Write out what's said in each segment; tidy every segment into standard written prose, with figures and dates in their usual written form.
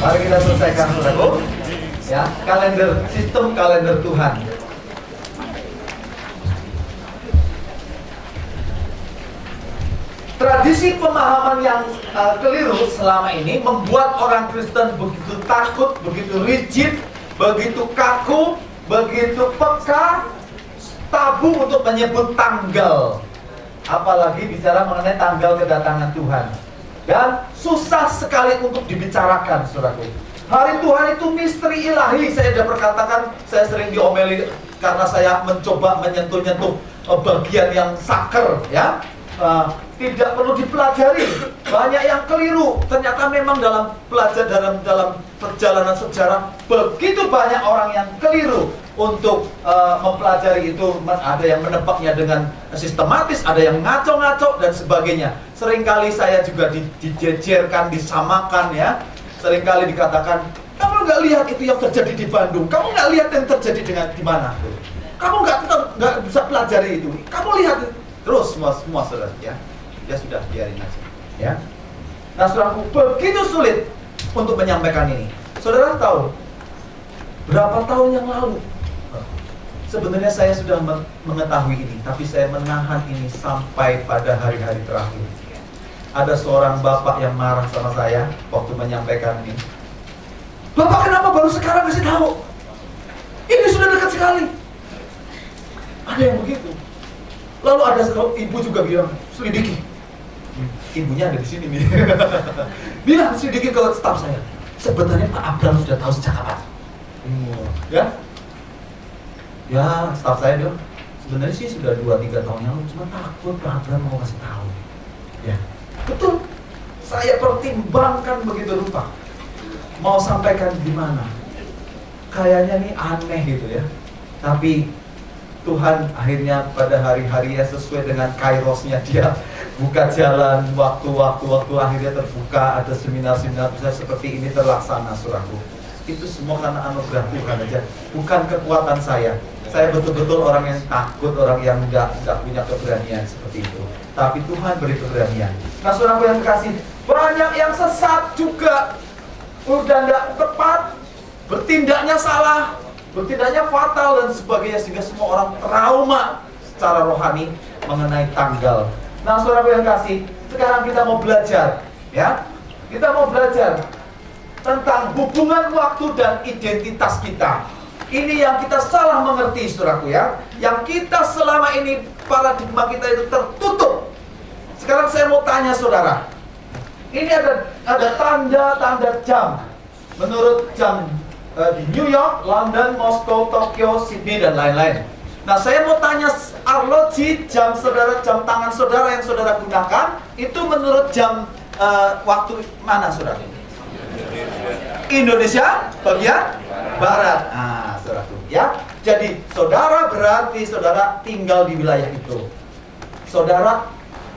Mari kita selesaikan, saudaraku. Ya, sistem kalender Tuhan. Tradisi pemahaman yang keliru selama ini membuat orang Kristen begitu takut, begitu rigid, begitu kaku, begitu peka, tabu untuk menyebut tanggal. Apalagi bicara mengenai tanggal kedatangan Tuhan. Dan susah sekali untuk dibicarakan, saudaraku. Hari Tuhan itu misteri ilahi. Saya sudah perkatakan, saya sering diomeli karena saya mencoba menyentuh-nyentuh bagian yang saker, ya. Tidak perlu dipelajari, banyak yang keliru. Ternyata memang dalam perjalanan sejarah begitu banyak orang yang keliru untuk mempelajari itu. Ada yang menebaknya dengan sistematis, ada yang ngaco-ngaco dan sebagainya. Seringkali saya juga dijejerkan, disamakan, ya. Seringkali dikatakan, kamu nggak lihat itu yang terjadi di Bandung, kamu nggak lihat yang terjadi di mana, kamu nggak bisa pelajari itu, kamu lihat itu. Terus semua saudara, ya. Ya sudah, biarin aja, ya. Nah, saudaraku, begitu sulit untuk menyampaikan ini. Saudara tahu berapa tahun yang lalu sebenarnya saya sudah mengetahui ini, tapi saya menahan ini sampai pada hari-hari terakhir. Ada seorang bapak yang marah sama saya waktu menyampaikan ini. Bapak, kenapa baru sekarang kasih tahu? Ini sudah dekat sekali. Ada yang begitu. Lalu ada ibu juga bilang, selidiki. Ibunya ada di sini nih. Bilang selidiki ke staf saya. Sebenarnya Pak Abraham sudah tahu sejak kapan? Ya? Ya, staf saya bilang, sebenarnya sih sudah 2-3 tahun yang lalu, cuma takut Pak Abraham mau kasih tahu. Ya, betul. Saya pertimbangkan begitu rupa. Mau sampaikan gimana? Kayaknya nih aneh gitu ya. Tapi Tuhan akhirnya pada hari-harinya sesuai dengan kairosnya dia buka jalan, waktu akhirnya terbuka, ada seminar-seminar besar seperti ini terlaksana, saudaraku. Itu semua karena anugerah Tuhan aja, bukan kekuatan saya. Saya betul-betul orang yang takut, orang yang nggak punya keberanian seperti itu. Tapi Tuhan beri keberanian. Nah, saudaraku yang kasih, banyak yang sesat juga, udah nggak tepat, bertindaknya salah, bertindaknya fatal dan sebagainya, sehingga semua orang trauma secara rohani mengenai tanggal. Nah, saudara yang kasih, sekarang kita mau belajar, ya. Kita mau belajar tentang hubungan waktu dan identitas kita. Ini yang kita salah mengerti, saudaraku, ya. Yang kita selama ini, paradigma kita itu tertutup. Sekarang saya mau tanya saudara, ini ada tanda-tanda jam. Menurut jam di New York, London, Moskow, Tokyo, Sydney, dan lain-lain. Nah, saya mau tanya arloji jam saudara, jam tangan saudara yang saudara gunakan, itu menurut jam waktu mana, saudara? Indonesia bagian barat. Nah, saudaraku, ya. Jadi, saudara berarti saudara tinggal di wilayah itu. Saudara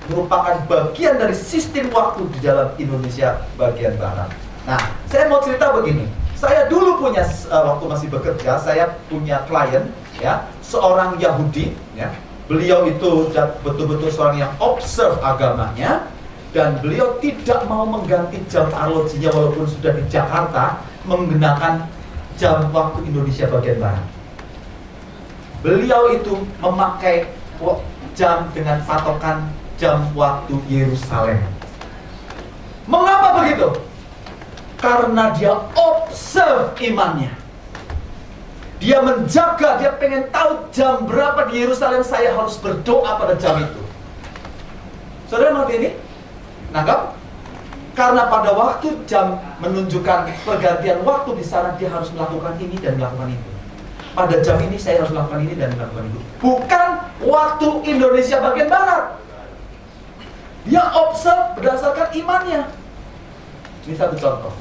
merupakan bagian dari sistem waktu di dalam Indonesia bagian barat. Nah, saya mau cerita begini. Saya dulu punya, waktu masih bekerja, saya punya klien, ya, seorang Yahudi, ya. Beliau itu betul-betul seorang yang observe agamanya, dan beliau tidak mau mengganti jam arlojinya walaupun sudah di Jakarta menggunakan jam waktu Indonesia bagian barat. Beliau itu memakai jam dengan patokan jam waktu Yerusalem. Mengapa begitu? Karena dia observe imannya. Dia menjaga, dia pengen tahu jam berapa di Yerusalem, saya harus berdoa pada jam itu. Saudara mengerti ini? Nangkap? Karena pada waktu jam menunjukkan pergantian waktu di sana, dia harus melakukan ini dan melakukan itu. Pada jam ini saya harus melakukan ini dan melakukan itu. Bukan waktu Indonesia bagian barat. Dia observe berdasarkan imannya. Ini satu contoh.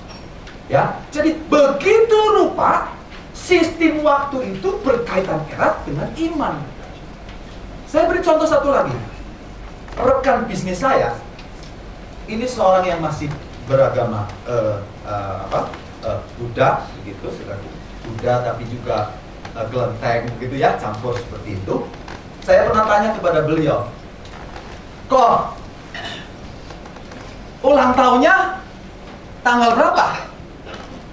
Ya, jadi begitu rupa sistem waktu itu berkaitan erat dengan iman. Saya beri contoh satu lagi. Rekan bisnis saya ini seorang yang masih beragama Buddha, begitu, Buddha tapi juga gelenteng, begitu ya, campur seperti itu. Saya pernah tanya kepada beliau, kok ulang tahunnya tanggal berapa?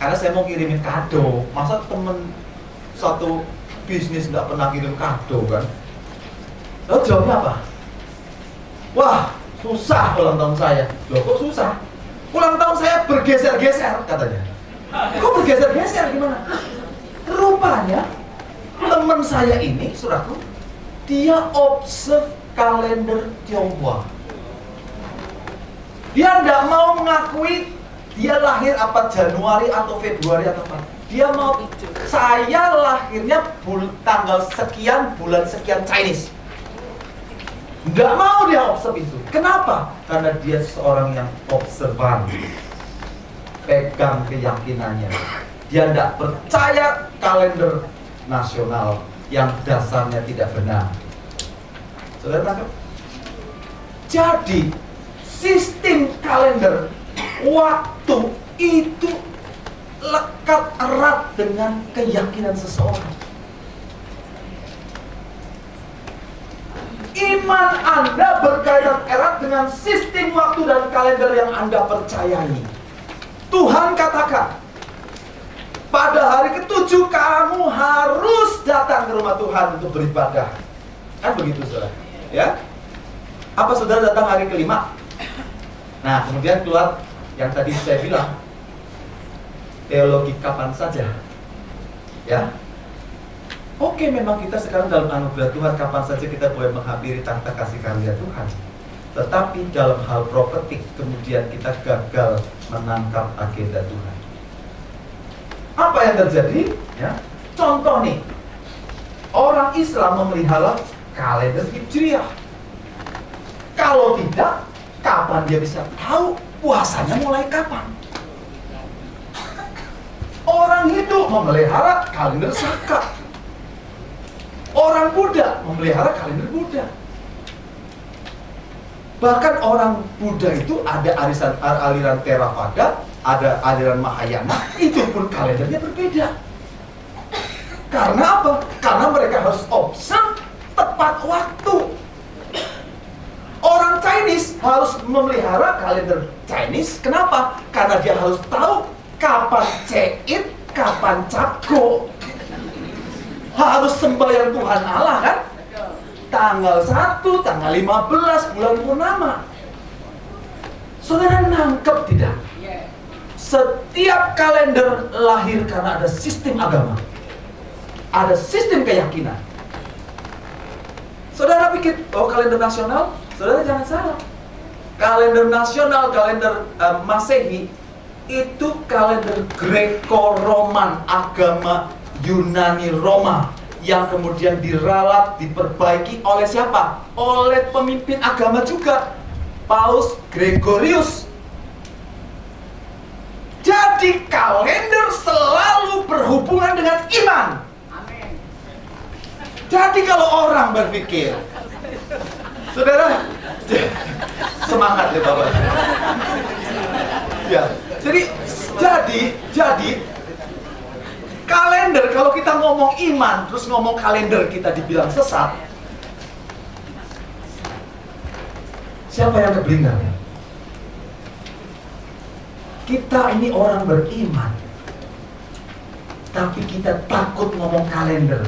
Karena saya mau kirimin kado. Masa temen satu bisnis nggak pernah kirim kado kan? Lalu jawabnya apa? Wah, susah ulang tahun saya. Loh, kok susah? Ulang tahun saya bergeser-geser katanya. Kok bergeser-geser gimana? Rupanya teman saya ini, saudaraku, dia observe kalender Tionghoa. Dia tidak mau mengakui dia lahir apa Januari atau Februari atau apa. Dia mau, saya lahirnya tanggal sekian, bulan sekian Chinese. Nggak mau dia observe itu. Kenapa? Karena dia seorang yang observan, pegang keyakinannya. Dia nggak percaya kalender nasional yang dasarnya tidak benar. Saudara tangkap? Jadi sistem kalender waktu itu lekat erat dengan keyakinan seseorang. Iman Anda berkaitan erat dengan sistem waktu dan kalender yang Anda percayai. Tuhan katakan, pada hari ke-7 kamu harus datang ke rumah Tuhan untuk beribadah. Kan begitu, saudara? Ya? Apa saudara datang hari ke-5? Nah, kemudian keluar yang tadi saya bilang, teologi kapan saja. Ya? Oke, memang kita sekarang dalam anugerah Tuhan, kapan saja kita boleh menghampiri tahta kasih karunia Tuhan. Tetapi dalam hal prophetik, kemudian kita gagal menangkap agenda Tuhan. Apa yang terjadi? Ya, contoh nih, orang Islam memelihara kalender Hijriah. Kalau tidak, kapan dia bisa tahu puasanya mulai kapan? Orang Hindu memelihara kalender Saka. Orang Buddha memelihara kalender Buddha. Bahkan orang Buddha itu ada aliran Theravada, ada aliran Mahayana, itu pun kalendernya berbeda. Karena apa? Karena mereka harus observe tepat waktu. Orang Chinese harus memelihara kalender Chinese. Kenapa? Karena dia harus tahu kapan Ceit, kapan Cago. Harus sembahyang Tuhan Allah kan? Tanggal 1, tanggal 15 bulan purnama. Saudara nangkep tidak? Setiap kalender lahir karena ada sistem agama, ada sistem keyakinan. Saudara pikir, oh kalender nasional? Saudara jangan salah. Kalender nasional, kalender Masehi itu kalender Greco-Roman, agama Yunani Roma, yang kemudian diralat, diperbaiki oleh siapa? Oleh pemimpin agama juga, Paus Gregorius. Jadi kalender selalu berhubungan dengan iman. Amin. Jadi kalau orang berpikir, saudara, semangat ya Bapak. Ya, jadi kalender, kalau kita ngomong iman, terus ngomong kalender kita dibilang sesat, siapa yang keblinger? Kita ini orang beriman, tapi kita takut ngomong kalender.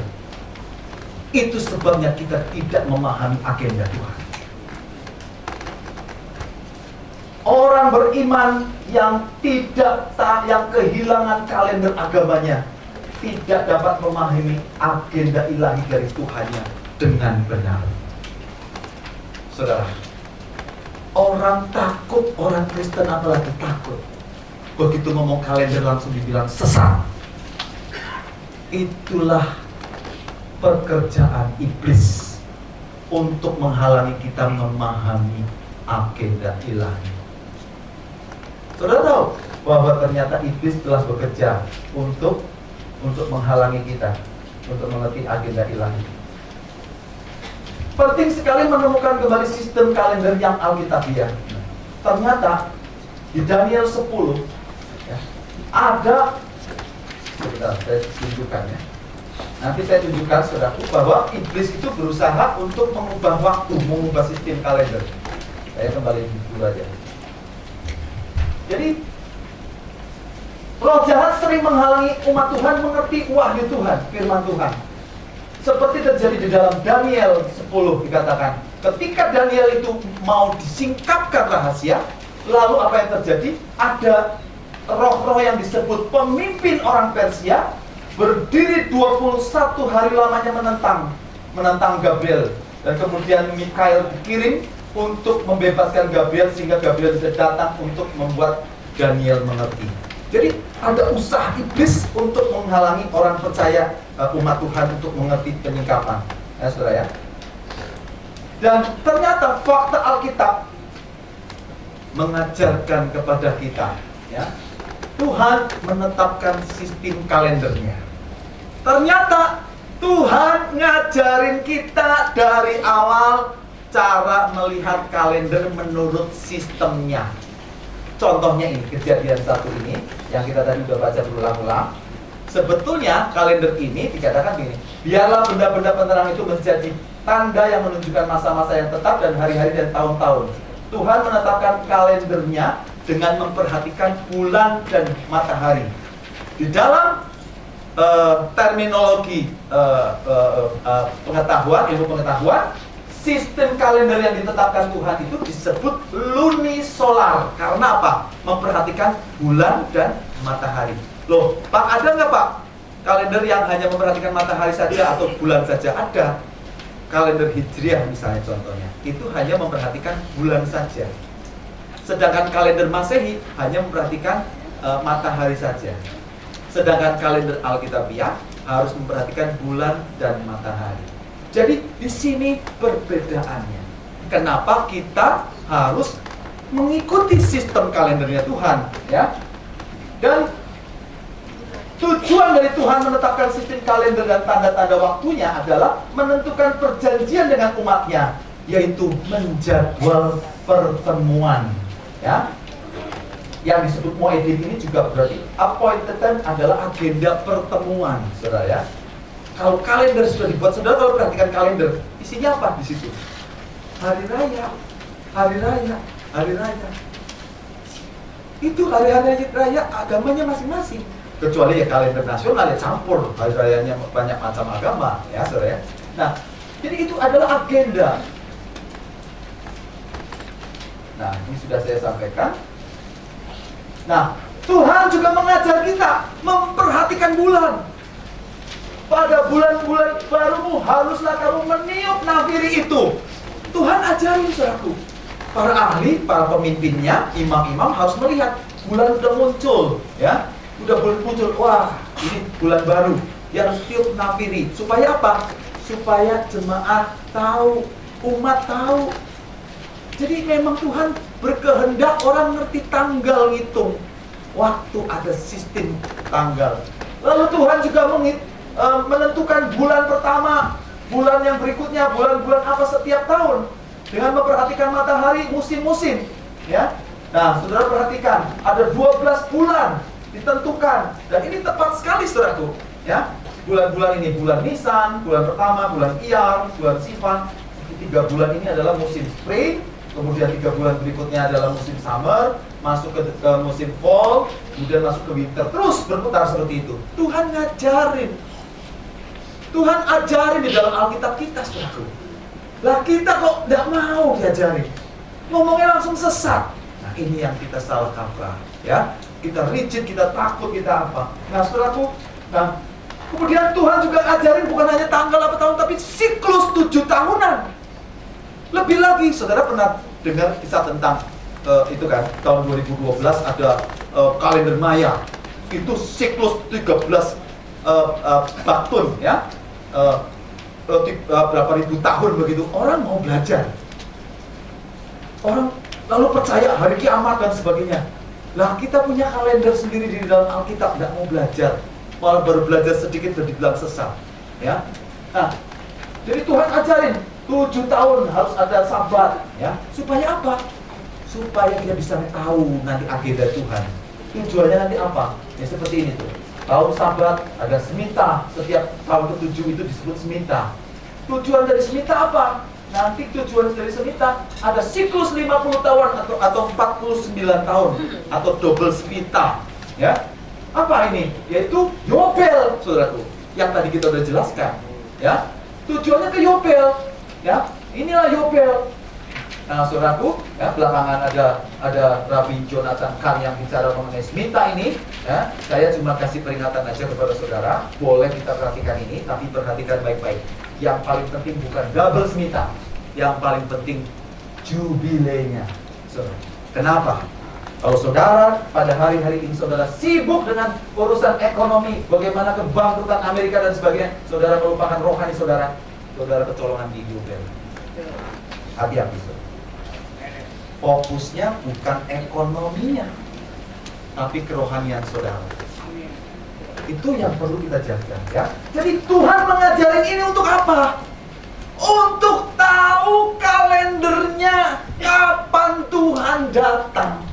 Itu sebabnya kita tidak memahami agenda Tuhan. Orang beriman yang yang kehilangan kalender agamanya tidak dapat memahami agenda ilahi dari Tuhannya dengan benar. Saudara, orang takut, orang Kristen apalagi takut. Begitu ngomong kalender langsung dibilang sesat. Itulah pekerjaan iblis untuk menghalangi kita memahami agenda ilahi. Saudara tahu bahwa ternyata iblis telah bekerja untuk menghalangi kita untuk mengerti agenda ilahi. Penting sekali menemukan kembali sistem kalender yang alkitabiah. Ternyata di Daniel 10 ya, ada, sebentar saya tunjukkan ya. Nanti saya tunjukkan saudaraku bahwa iblis itu berusaha untuk mengubah waktu, mengubah sistem kalender. Saya kembali dulu aja. Jadi Roh jahat sering menghalangi umat Tuhan mengerti wahyu Tuhan, firman Tuhan. Seperti terjadi di dalam Daniel 10 dikatakan, ketika Daniel itu mau disingkapkan rahasia, lalu apa yang terjadi? Ada roh-roh yang disebut pemimpin orang Persia berdiri 21 hari lamanya menentang Gabriel, dan kemudian Mikael dikirim untuk membebaskan Gabriel sehingga Gabriel bisa datang untuk membuat Daniel mengerti. Jadi ada usaha iblis untuk menghalangi orang percaya, umat Tuhan untuk mengerti penyingkapan, ya saudara ya. Dan ternyata fakta Alkitab mengajarkan kepada kita, ya, Tuhan menetapkan sistem kalendernya. Ternyata Tuhan ngajarin kita dari awal cara melihat kalender menurut sistemnya. Contohnya ini, Kejadian 1 ini yang kita tadi sudah baca berulang-ulang. Sebetulnya kalender ini dikatakan begini, biarlah benda-benda penerang itu menjadi tanda yang menunjukkan masa-masa yang tetap dan hari-hari dan tahun-tahun. Tuhan menetapkan kalendernya dengan memperhatikan bulan dan matahari. Di dalam terminologi pengetahuan, ilmu pengetahuan, sistem kalender yang ditetapkan Tuhan itu disebut lunisolar. Karena apa? Memperhatikan bulan dan matahari. Loh, Pak, ada nggak Pak kalender yang hanya memperhatikan matahari saja atau bulan saja? Ada. Kalender Hijriah misalnya contohnya, itu hanya memperhatikan bulan saja. Sedangkan kalender Masehi hanya memperhatikan matahari saja. Sedangkan kalender Alkitabiah harus memperhatikan bulan dan matahari. Jadi di sini perbedaannya. Kenapa kita harus mengikuti sistem kalendernya Tuhan, ya? Dan tujuan dari Tuhan menetapkan sistem kalender dan tanda-tanda waktunya adalah menentukan perjanjian dengan umatnya, yaitu menjadwal pertemuan, ya. Yang disebut Moedim ini juga berarti appointed time adalah agenda pertemuan, saudara ya. Kalau kalender sudah dibuat, saudara kalau perhatikan kalender, isinya apa di situ? Hari raya, hari raya, hari raya. Itu hari-hari raya agamanya masing-masing. Kecuali ya kalender nasional ya campur, hari rayanya banyak macam agama, ya saudara ya. Nah, jadi itu adalah agenda. Nah, ini sudah saya sampaikan. Nah, Tuhan juga mengajar kita memperhatikan bulan. Pada bulan-bulan barumu haruslah kamu meniup nafiri itu. Tuhan ajarin saudaraku. Para ahli, para pemimpinnya, imam-imam harus melihat bulan sudah muncul, ya. Udah bulan muncul, wah ini bulan baru. Dia harus tiup nafiri. Supaya apa? Supaya jemaat tahu, umat tahu. Jadi memang Tuhan berkehendak orang ngerti tanggal ngitung. Waktu ada sistem tanggal. Lalu Tuhan juga menentukan bulan pertama, bulan yang berikutnya, bulan-bulan apa setiap tahun, dengan memperhatikan matahari musim-musim, ya. Nah, saudara perhatikan, ada 12 bulan ditentukan, dan ini tepat sekali saudaraku, ya. Bulan-bulan ini bulan Nisan, bulan pertama, bulan Iyar, bulan Sivan. 3 bulan ini adalah musim spring, kemudian 3 bulan berikutnya adalah musim summer, masuk ke musim fall, kemudian masuk ke winter, terus berputar seperti itu. Tuhan ngajarin. Tuhan ajarin di dalam Alkitab kita, saudaraku. Lah kita kok tidak mau diajarin, ngomongnya langsung sesat. Nah, ini yang kita salah kaprah, ya. Kita rigid, kita takut, kita apa. Nah, saudaraku, nah, kemudian Tuhan juga ajarin bukan hanya tanggal apa tahun, tapi siklus 7 tahunan. Lebih lagi, saudara pernah dengar kisah tentang itu kan, tahun 2012 ada kalender Maya. Itu siklus 13 baktun, ya. Berapa ribu tahun begitu. Orang mau belajar, orang lalu percaya hari kiamat dan sebagainya. Lah kita punya kalender sendiri di dalam Alkitab, tidak mau belajar, malah baru belajar sedikit dan dibilang sesat, ya. Nah, jadi Tuhan ajarin 7 tahun harus ada sabat, ya. Supaya apa? Supaya kita bisa tahu nanti agenda Tuhan. Tujuannya nanti apa? Ya seperti ini tuh. Tahun sabat ada semita, setiap tahun ke-7 itu disebut semita. Tujuan dari semita apa? Nanti tujuan dari semita ada siklus 50 tahun atau 49 tahun atau double semita, ya. Apa ini? Yaitu Yobel, saudaraku. Yang tadi kita udah jelaskan, ya. Tujuannya ke Yobel, ya. Inilah Yobel. Nah, saudaraku, ya, belakangan ada Rabbi Jonathan Cahn yang bicara mengenai Smita ini, ya. Saya cuma kasih peringatan aja kepada saudara. Boleh kita perhatikan ini, tapi perhatikan baik-baik. Yang paling penting bukan double Smita, yang paling penting jubilenya. Kenapa? Kalau saudara pada hari-hari ini saudara sibuk dengan urusan ekonomi, bagaimana kebangkrutan Amerika dan sebagainya, saudara melupakan rohani saudara, saudara kecolongan di Yobel. Hati-hati saudara. Fokusnya bukan ekonominya, tapi kerohanian saudara. Itu yang perlu kita jaga, ya. Jadi Tuhan mengajarin ini untuk apa? Untuk tahu kalendernya, kapan Tuhan datang.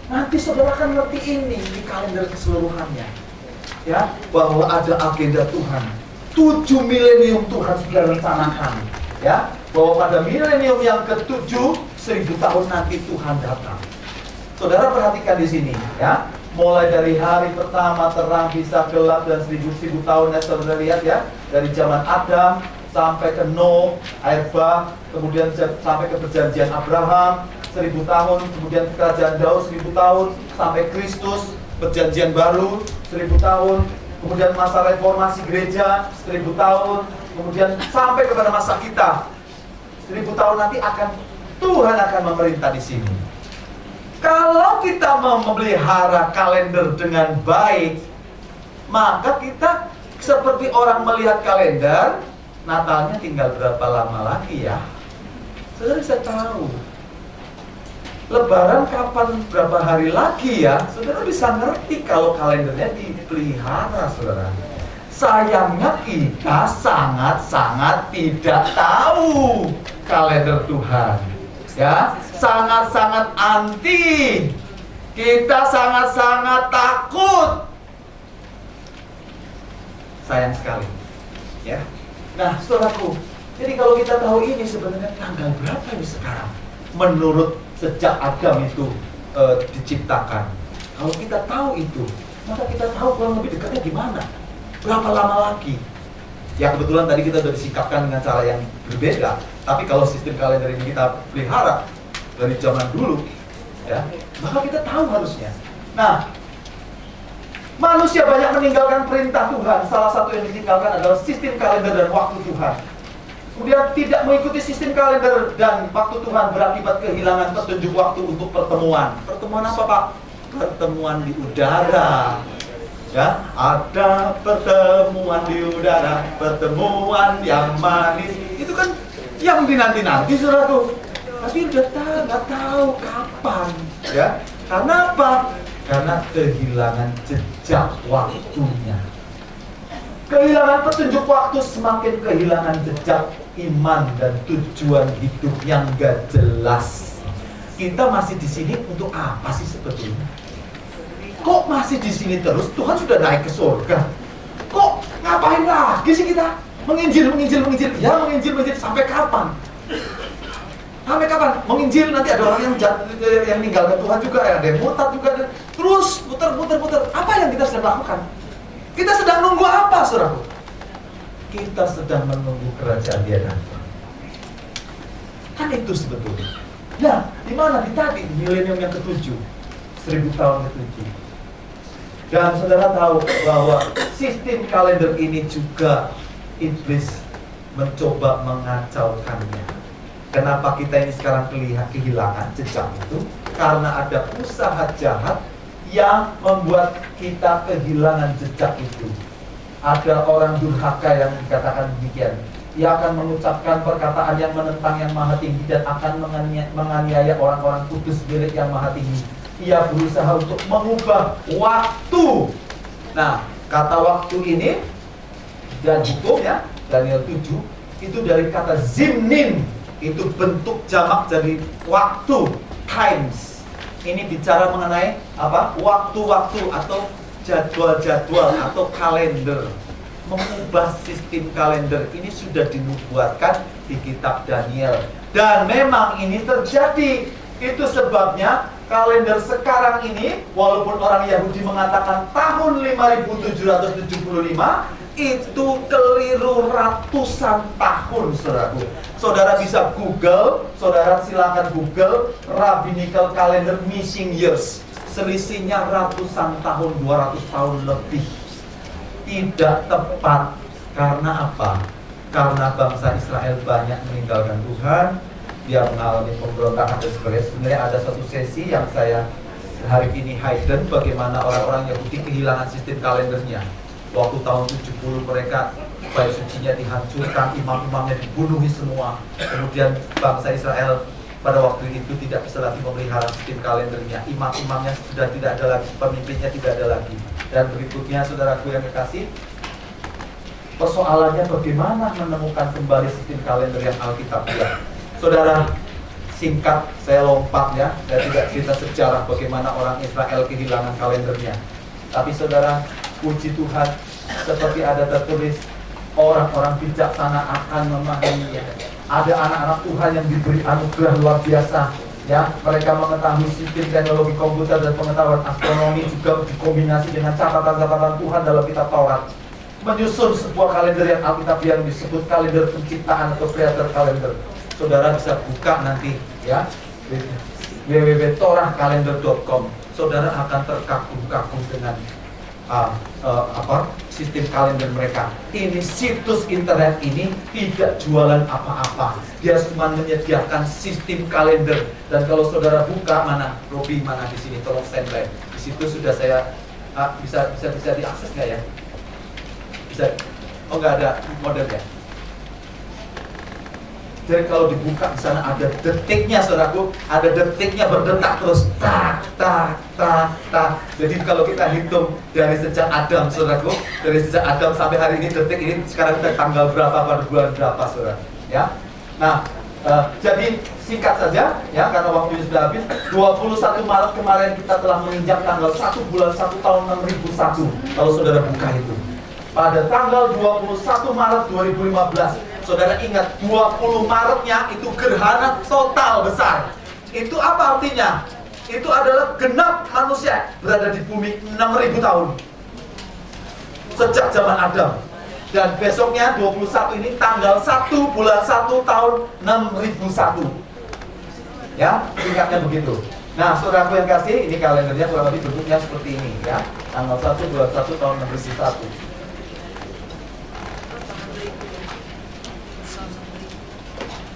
Nanti saudara akan ngerti ini di kalender keseluruhannya, ya, bahwa ada agenda Tuhan. 7 milenium Tuhan sudah rencanakan, ya, bahwa pada milenium yang ke-7, 1000 tahun nanti Tuhan datang. Saudara perhatikan di sini, ya, mulai dari hari pertama terang bisa gelap dan 1000 tahun, ya, saudara lihat, ya, dari zaman Adam sampai ke Nuh, air bah, kemudian sampai ke perjanjian Abraham 1000 tahun, kemudian kerajaan Daud 1000 tahun, sampai Kristus, perjanjian baru 1000 tahun, kemudian masa reformasi gereja 1000 tahun, kemudian sampai kepada masa kita 1000 tahun nanti Tuhan akan memerintah di sini. Kalau kita mau memelihara kalender dengan baik, maka kita seperti orang melihat kalender, Natalnya tinggal berapa lama lagi, ya. Saudara bisa tahu Lebaran kapan, berapa hari lagi, ya. Saudara bisa ngerti kalau kalendernya dipelihara, saudara. Sayangnya kita sangat-sangat tidak tahu kalender Tuhan, ya. Sangat-sangat anti. Kita sangat-sangat takut. Sayang sekali, ya. Nah, saudaraku, jadi kalau kita tahu ini sebenarnya tanggal berapa ini sekarang? Menurut sejak Adam itu diciptakan. Kalau kita tahu itu, maka kita tahu kurang lebih dekatnya gimana. Berapa lama lagi? Ya kebetulan tadi kita sudah disikapkan dengan cara yang berbeda. Tapi kalau sistem kalender ini kita pelihara dari zaman dulu, ya, maka kita tahu harusnya. Nah, manusia banyak meninggalkan perintah Tuhan. Salah satu yang ditinggalkan adalah sistem kalender dan waktu Tuhan. Kemudian tidak mengikuti sistem kalender dan waktu Tuhan berakibat kehilangan petunjuk waktu untuk pertemuan. Pertemuan apa, Pak? Pertemuan di udara. Ya, ada pertemuan di udara, pertemuan yang manis. Itu kan yang dinanti-nanti, saudaraku. Tapi udah nggak tahu kapan, ya. Karena apa? Karena kehilangan jejak waktunya. Kehilangan petunjuk waktu, semakin kehilangan jejak iman dan tujuan hidup yang gak jelas. Kita masih di sini untuk apa sih sebetulnya? Kok masih di sini terus? Tuhan sudah naik ke surga. Kok ngapain lagi sih kita? Menginjil. Ya, menginjil sampai kapan? Sampai kapan? Menginjil, nanti ada orang yang meninggalkan Tuhan juga, ada yang murtad juga, terus putar. Apa yang kita sedang lakukan? Kita sedang nunggu apa, saudaraku? Kita sedang menunggu kerajaan Dia datang. Kan itu sebetulnya. Nah, di mana? Di tadi milenium yang ke-7, 1000 tahun ke-7. Dan saudara tahu bahwa sistem kalender ini juga iblis mencoba mengacaukannya. Kenapa kita ini sekarang kehilangan jejak itu? Karena ada usaha jahat yang membuat kita kehilangan jejak itu. Ada orang durhaka yang dikatakan demikian. Ia akan mengucapkan perkataan yang menentang yang maha tinggi dan akan menganiaya orang-orang kudus milik yang maha tinggi. Ia berusaha untuk mengubah waktu. Nah, kata waktu ini dan hukum, ya, Daniel 7 itu dari kata zimnin. Itu bentuk jamak dari waktu, times. Ini bicara mengenai apa? Waktu-waktu atau jadwal-jadwal atau kalender. Mengubah sistem kalender ini sudah dinubuatkan di kitab Daniel. Dan memang ini terjadi Itu sebabnya kalender sekarang ini, walaupun orang Yahudi mengatakan tahun 5775, itu keliru ratusan tahun, saudaraku. Saudara bisa Google, saudara silakan Google Rabbinical Calendar Missing Years. Selisihnya ratusan tahun, 200 tahun lebih. Tidak tepat. Karena apa? Karena bangsa Israel banyak meninggalkan Tuhan, dia mengalami pemberontakan dan sebagainya. Sebenarnya ada satu sesi yang saya hari ini hidden, bagaimana orang-orang Yahudi kehilangan sistem kalendernya. Waktu tahun 70 mereka bait sucinya dihancurkan, imam-imamnya dibunuhi semua. Kemudian bangsa Israel pada waktu itu tidak bisa lagi memelihara sistem kalendernya. Imam-imamnya sudah tidak ada lagi, pemimpinnya tidak ada lagi. Dan berikutnya, saudaraku yang kekasih, persoalannya bagaimana menemukan kembali sistem kalender yang Alkitabiah. Saudara, singkat saya lompat ya, saya tidak cerita sejarah bagaimana orang Israel kehilangan kalendernya. Tapi saudara, puji Tuhan, seperti ada tertulis, orang-orang bijaksana akan memahaminya. Ada anak-anak Tuhan yang diberi anugerah luar biasa, ya. Mereka mengetahui sistem teknologi komputer dan pengetahuan astronomi juga dikombinasi dengan catatan-catatan Tuhan dalam kitab Taurat, menyusun sebuah kalender yang Alkitabiah yang disebut kalender penciptaan atau creator calendar. Saudara bisa buka nanti ya, www.torahkalender.com. Saudara akan terkagum-kagum dengan sistem kalender mereka. Ini situs internet ini tidak jualan apa-apa. Dia cuma menyediakan sistem kalender. Dan kalau saudara buka, mana Robi, mana di sini, tolong standby. Di situ sudah saya bisa diakses nggak ya? Bisa. Oh, nggak ada modelnya. Jadi kalau dibuka di sana ada detiknya, saudaraku, ada detiknya berdetak terus, tak, tak, tak, tak. Jadi kalau kita hitung dari sejak Adam, saudaraku, dari sejak Adam sampai hari ini, detik ini sekarang kita tanggal berapa, pada bulan berapa, saudara? Ya, nah, jadi singkat saja, ya, karena waktunya sudah habis. 21 Maret kemarin kita telah menginjak tanggal 1 bulan 1 tahun 6001. Kalau saudara buka itu, pada tanggal 21 Maret 2015. Saudara ingat, 20 Maretnya itu gerhana total besar. Itu apa artinya? Itu adalah genap manusia berada di bumi 6000 tahun sejak zaman Adam. Dan besoknya 21 ini tanggal 1 bulan 1 tahun 6001. Ya, singkatnya begitu. Nah, saudaraku yang kasih, ini kalendernya kurang lebih bentuknya seperti ini ya. Tanggal 1 bulan 1 tahun 6001.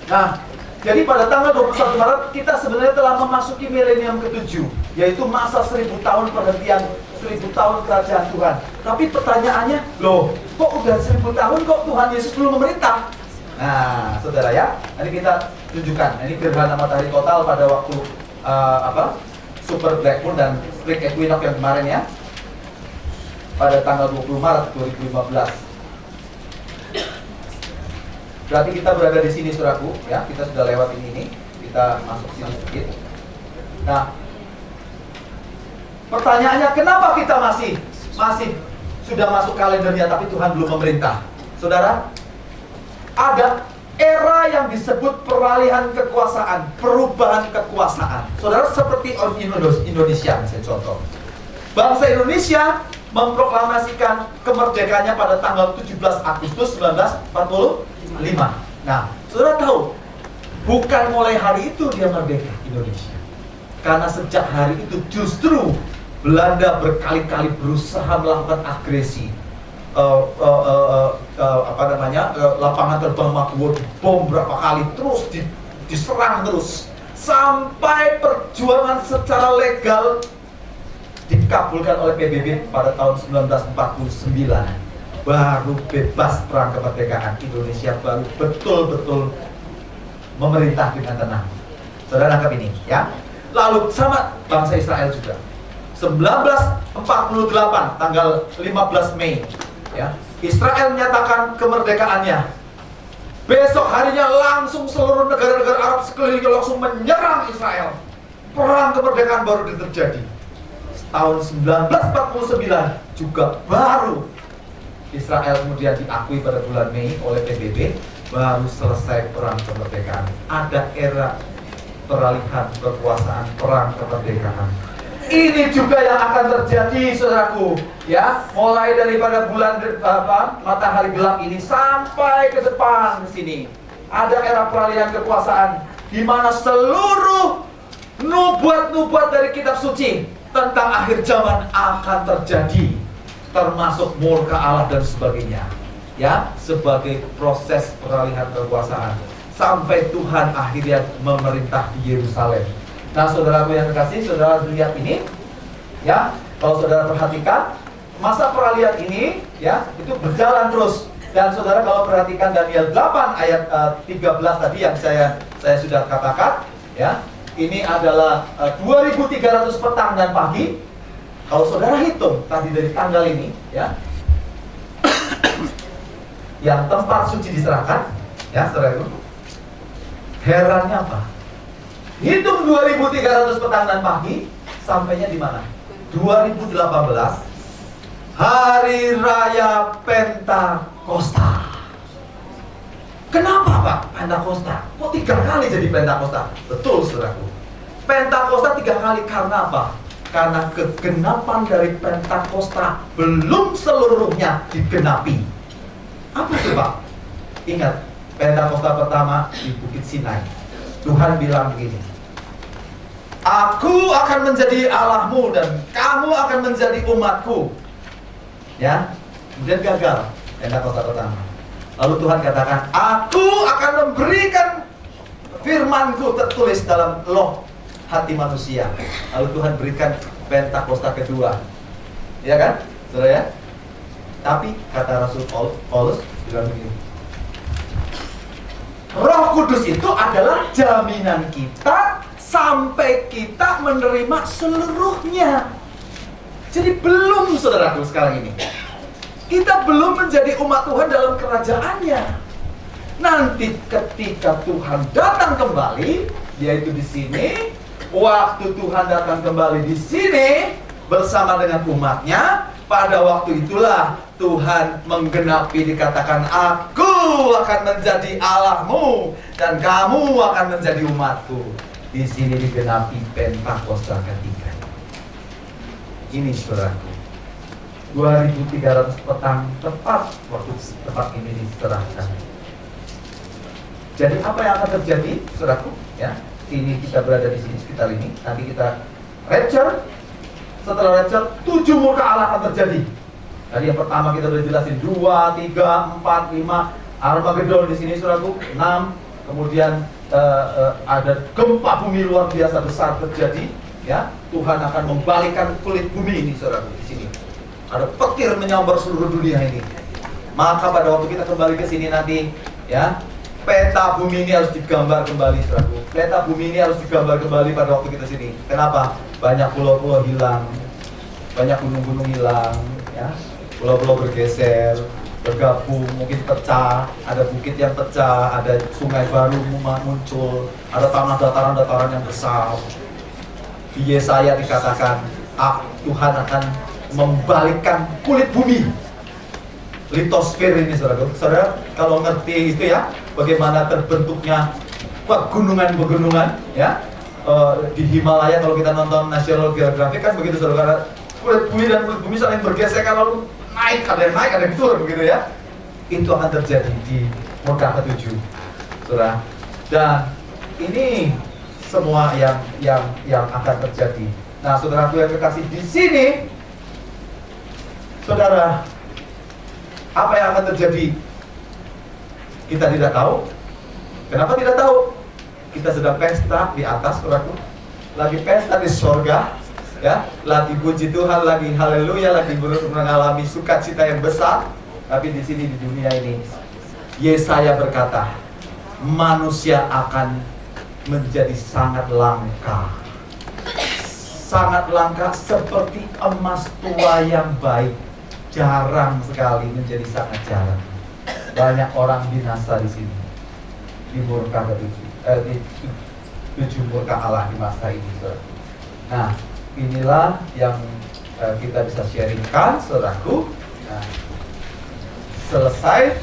Nah, jadi pada tanggal 21 Maret kita sebenarnya telah memasuki milenium ke-7, yaitu masa 1000 tahun perhentian, 1000 tahun kerajaan Tuhan. Tapi pertanyaannya, loh, kok udah 1000 tahun kok Tuhan Yesus belum memerintah? Nah, saudara ya, nanti kita tunjukkan. Ini gerhana matahari total pada waktu Super Black Moon dan Spring Equinox yang kemarin ya, pada tanggal 20 Maret 2015. Berarti kita berada di sini, saudaraku, ya. Kita sudah lewat ini, kita masuk sini sedikit. Nah, pertanyaannya, kenapa kita masih sudah masuk kalendernya tapi Tuhan belum memerintah? Saudara, ada era yang disebut peralihan kekuasaan, perubahan kekuasaan. Saudara, seperti Indonesia, misalnya contoh. Bangsa Indonesia memproklamasikan kemerdekaannya pada tanggal 17 Agustus 1945. Nah, saudara tahu, bukan mulai hari itu dia merdeka Indonesia. Karena sejak hari itu justru Belanda berkali-kali berusaha melakukan agresi. Lapangan terbang Maguwo dibom berapa kali, terus diserang terus, sampai perjuangan secara legal dikabulkan oleh PBB pada tahun 1949. Baru bebas perang kemerdekaan, Indonesia baru betul-betul memerintah dengan tenang. Saudara nangkap ini ya. Lalu sama bangsa Israel juga. 1948 tanggal 15 Mei ya, Israel menyatakan kemerdekaannya. Besok harinya langsung seluruh negara-negara Arab sekelilingnya langsung menyerang Israel. Perang kemerdekaan baru terjadi. Tahun 1949 juga baru Israel kemudian diakui pada bulan Mei oleh PBB, baru selesai perang kemerdekaan. Ada era peralihan kekuasaan, perang kemerdekaan. Ini juga yang akan terjadi, saudaraku, ya, mulai daripada bulan matahari gelap ini sampai ke depan ke sini. Ada era peralihan kekuasaan di mana seluruh nubuat-nubuat dari kitab suci tentang akhir zaman akan terjadi, termasuk murka Allah dan sebagainya. Ya, sebagai proses peralihan kekuasaan sampai Tuhan akhirnya memerintah di Yerusalem. Nah, saudaraku yang terkasih, saudara lihat ini, ya, kalau saudara perhatikan masa peralihan ini, ya, itu berjalan terus. Dan saudara kalau perhatikan Daniel 8 ayat 13 tadi yang saya sudah katakan, ya, ini adalah 2300 petang dan pagi. Kalau saudara hitung tadi dari tanggal ini, ya, yang tempat suci diserahkan, ya, saudara, herannya apa? Hitung 2300 petang dan pagi, sampainya di mana? 2018, Hari Raya Pentakosta. Kenapa, Pak? Pentakosta? Kok 3 kali jadi Pentakosta? Betul, saudaraku. Pentakosta 3 kali karena apa? Karena kegenapan dari Pentakosta belum seluruhnya digenapi. Apa itu, Pak? Ingat, Pentakosta pertama di Bukit Sinai. Tuhan bilang begini, Aku akan menjadi Allahmu dan kamu akan menjadi umatku. Ya, kemudian gagal Pentakosta pertama. Lalu Tuhan katakan, Aku akan memberikan firmanku tertulis dalam loh hati manusia. Lalu Tuhan berikan Pentakosta kedua. Ya kan, saudara ya? Tapi kata Rasul Paulus bilang begini, Roh Kudus itu adalah jaminan kita sampai kita menerima seluruhnya. Jadi belum, saudaraku, sekarang ini kita belum menjadi umat Tuhan dalam kerajaannya. Nanti ketika Tuhan datang kembali, yaitu di sini, waktu Tuhan datang kembali di sini bersama dengan umatnya, pada waktu itulah Tuhan menggenapi dikatakan, Aku akan menjadi Allahmu dan kamu akan menjadi umatku. Di sini digenapi Pentakosta ketiga. Ini saudaraku, 2300 petang tepat waktu tempat ini diserahkan. Jadi apa yang akan terjadi, saudaraku? Ya, sini kita berada di sini sekitar ini. Nanti kita rapture. Setelah rapture, 7 murka Allah akan terjadi. Tadi yang pertama kita sudah jelasin 2, 3, 4, 5 Armageddon di sini, saudaraku, 6. Kemudian ada gempa bumi luar biasa besar terjadi, ya. Tuhan akan membalikkan kulit bumi ini, saudaraku, di sini. Ada petir menyambar seluruh dunia ini. Maka pada waktu kita kembali ke sini nanti, ya, peta bumi ini harus digambar kembali, saudaraku. Peta bumi ini harus digambar kembali pada waktu kita sini. Kenapa? Banyak pulau-pulau hilang, banyak gunung-gunung hilang, ya. Pulau-pulau bergeser, bergabung, mungkin pecah, ada bukit yang pecah, ada sungai baru muncul, ada tanah dataran-dataran yang besar. Di Yesaya dikatakan, Tuhan akan membalikkan kulit bumi. Litosfer ini, saudara. Saudara, kalau ngerti itu, ya, bagaimana terbentuknya pegunungan-pegunungan, ya, di Himalaya. Kalau kita nonton National Geographic kan begitu, saudara. Kulit bumi dan kulit bumi saling bergesekan, lalu naik, ada yang turun, begitu ya. Itu akan terjadi di murka ke-7, saudara. Dan ini semua yang akan terjadi. Nah, saudaraku yang terkasih, di sini, saudara, apa yang akan terjadi? Kita tidak tahu. Kenapa tidak tahu? Kita sedang pesta di atas, saudaraku. Lagi pesta di surga, ya, lagi puji Tuhan, lagi haleluya, lagi mengalami sukacita yang besar. Tapi di sini, di dunia ini, Yesaya berkata, manusia akan menjadi sangat langka, sangat langka seperti emas tua yang baik, jarang sekali, menjadi sangat jarang. Banyak orang binasa di sini, di murka di 7 murka Allah di masa ini, saudara. Nah, inilah yang kita bisa sharingkan, saudaraku. Nah, selesai.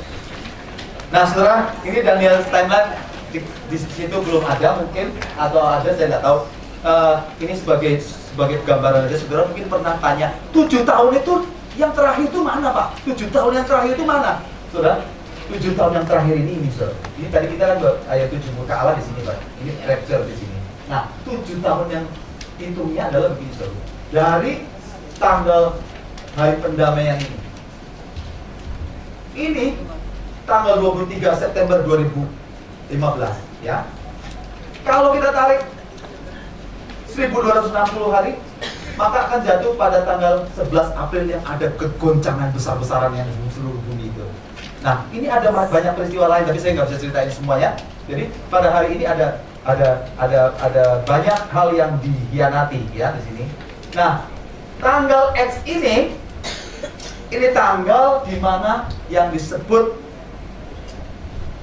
Nah, saudara, ini Daniel timeline di situ belum ada mungkin, atau ada saya nggak tahu. Ini sebagai gambaran aja, saudara mungkin pernah tanya, 7 tahun itu yang terakhir itu mana Pak? 7 tahun yang terakhir itu mana? Saudara, 7 tahun yang terakhir ini saudara. Ini tadi kita kan ayat 7 muka Allah di sini Pak. Ini rapture di sini. Nah, 7 tahun yang hitungnya adalah begini saudara. Dari tanggal hari pendamaian ini tanggal 23 September 2015 ya. Kalau kita tarik 1260 hari, maka akan jatuh pada tanggal 11 April yang ada kegoncangan besar-besaran yang di seluruh bumi itu. Nah, ini ada banyak peristiwa lain, tapi saya nggak bisa ceritain semuanya. Jadi pada hari ini ada banyak hal yang dihianati ya di sini. Nah, tanggal X ini tanggal di mana yang disebut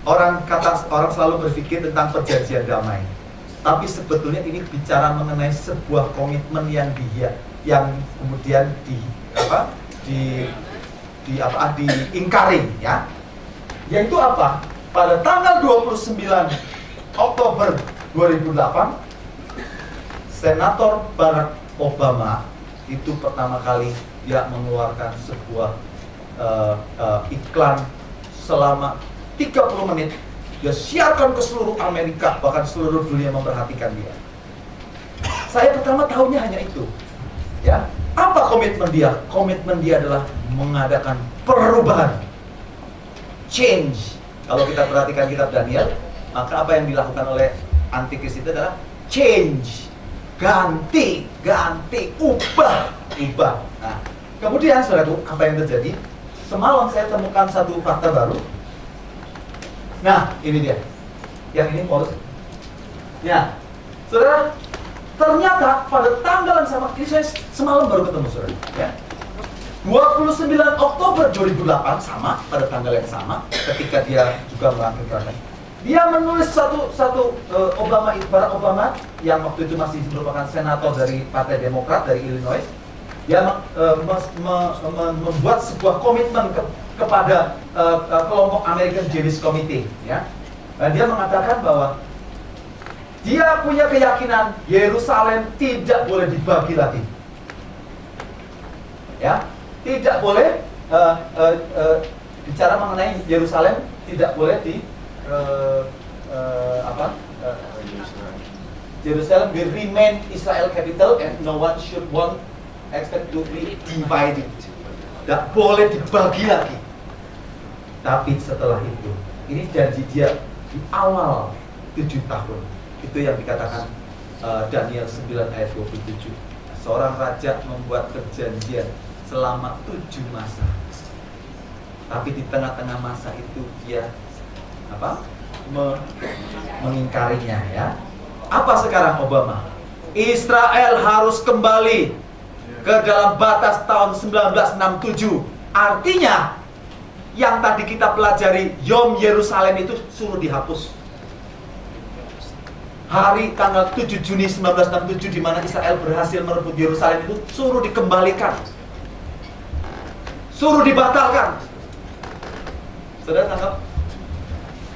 orang selalu berpikir tentang perjanjian damai. Tapi sebetulnya ini bicara mengenai sebuah komitmen yang kemudian diingkari ya. Yaitu apa? Pada tanggal 29 Oktober 2008, Senator Barack Obama itu pertama kali dia mengeluarkan sebuah iklan selama 30 menit. Dia siarkan ke seluruh Amerika, bahkan seluruh dunia memperhatikan dia. Saya pertama tahunya hanya itu. Ya, apa komitmen dia? Komitmen dia adalah mengadakan perubahan, change. Kalau kita perhatikan kitab Daniel, maka apa yang dilakukan oleh antikris itu adalah change, ganti, ubah. Nah, kemudian saudaraku, apa yang terjadi? Semalam saya temukan satu fakta baru. Nah, ini dia. Yang ini Paulus. Ya, saudara, ternyata pada tanggal yang sama, ini saya semalam baru ketemu saudara. Ya, 29 Oktober 2008 sama, pada tanggal yang sama, ketika dia juga melakukan. Dia menulis satu Barack Obama yang waktu itu masih merupakan senator dari Partai Demokrat dari Illinois. Dia membuat sebuah komitmen kepada kelompok American Jewish Committee ya. Dan dia mengatakan bahwa dia punya keyakinan Yerusalem tidak boleh dibagi lagi. Ya, tidak boleh bicara mengenai Yerusalem tidak boleh Jerusalem will remain Israel capital and no one should expect to be divided. Tidak boleh dibagi lagi. Tapi setelah itu, ini janji dia di awal 7 tahun. Itu yang dikatakan Daniel 9 ayat 27. Seorang raja membuat perjanjian selama 7 masa. Tapi di tengah-tengah masa itu dia mengingkarinya ya. Apa sekarang Obama? Israel harus kembali ke dalam batas tahun 1967. Artinya yang tadi kita pelajari Yom Yerusalem itu suruh dihapus. Hari tanggal 7 Juni 1967 di mana Israel berhasil merebut Yerusalem itu suruh dikembalikan. Suruh dibatalkan. Saudara tangkap?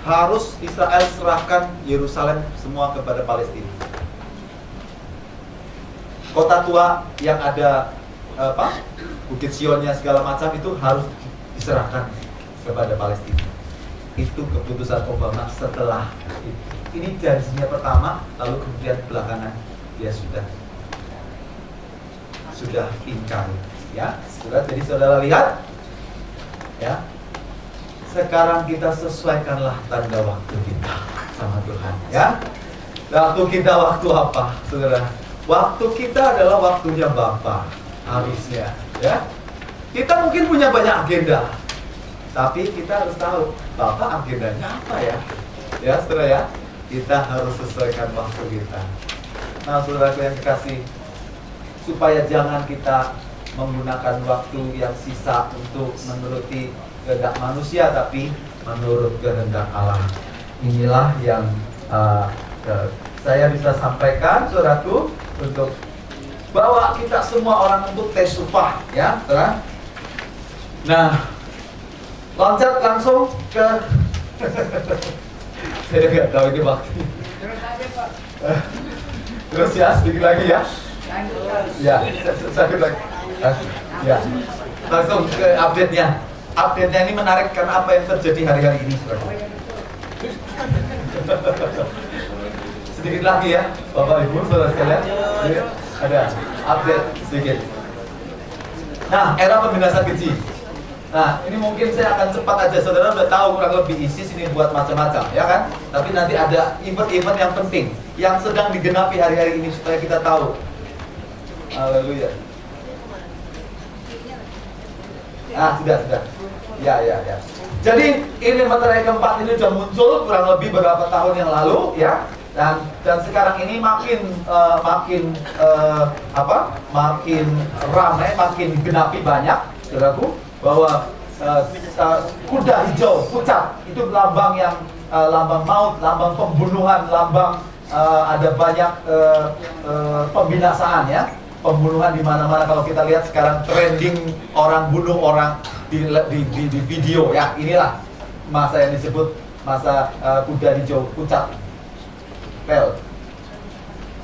Harus Israel serahkan Yerusalem semua kepada Palestina. Kota tua yang ada Bukit Sionnya segala macam itu harus diserahkan kepada Palestina. Itu keputusan Obama setelah itu. Ini janjinya pertama, lalu kemudian belakangan dia sudah ingkari. Ya, jadi saudara lihat, ya. Sekarang kita sesuaikanlah tanda waktu kita sama Tuhan, ya. Waktu kita waktu apa, saudara? Waktu kita adalah waktunya Bapa, harusnya, ya. Kita mungkin punya banyak agenda, tapi kita harus tahu Bapa agendanya apa ya, ya, saudara ya. Kita harus sesuaikan waktu kita. Nah, saudara yang kekasih, supaya jangan kita menggunakan waktu yang sisa untuk menuruti kehendak manusia, tapi menurut kehendak Allah. Inilah yang saya bisa sampaikan, saudaraku, untuk bawa kita semua orang untuk tesupah, ya, saudara. Nah, loncat langsung ke Saya nggak tahu ini waktu. Terus ya, sedikit lagi ya. Ya, sedikit lagi. Ya, langsung ke update-nya. Update-nya ini menarik karena apa yang terjadi hari-hari ini, saudara. Sedikit lagi ya, Bapak Ibu, saudara sekalian. Ada update sedikit. Nah, era pembinasan keji. Nah, ini mungkin saya akan cepat aja. Saudara udah tahu kurang lebih ISIS ini buat macam-macam, ya kan? Tapi nanti ada event-event yang penting yang sedang digenapi hari-hari ini supaya kita tahu. Haleluya. Sudah. Ya. Jadi ini materai keempat ini sudah muncul kurang lebih beberapa tahun yang lalu, ya. Dan sekarang ini makin ramai, makin digenapi banyak, saudaraku, bahwa kuda hijau pucat itu lambang yang lambang maut, lambang pembunuhan, lambang ada banyak pembinasaan, ya, pembunuhan di mana-mana. Kalau kita lihat sekarang trending orang bunuh orang di video, ya, inilah masa yang disebut masa kuda hijau pucat.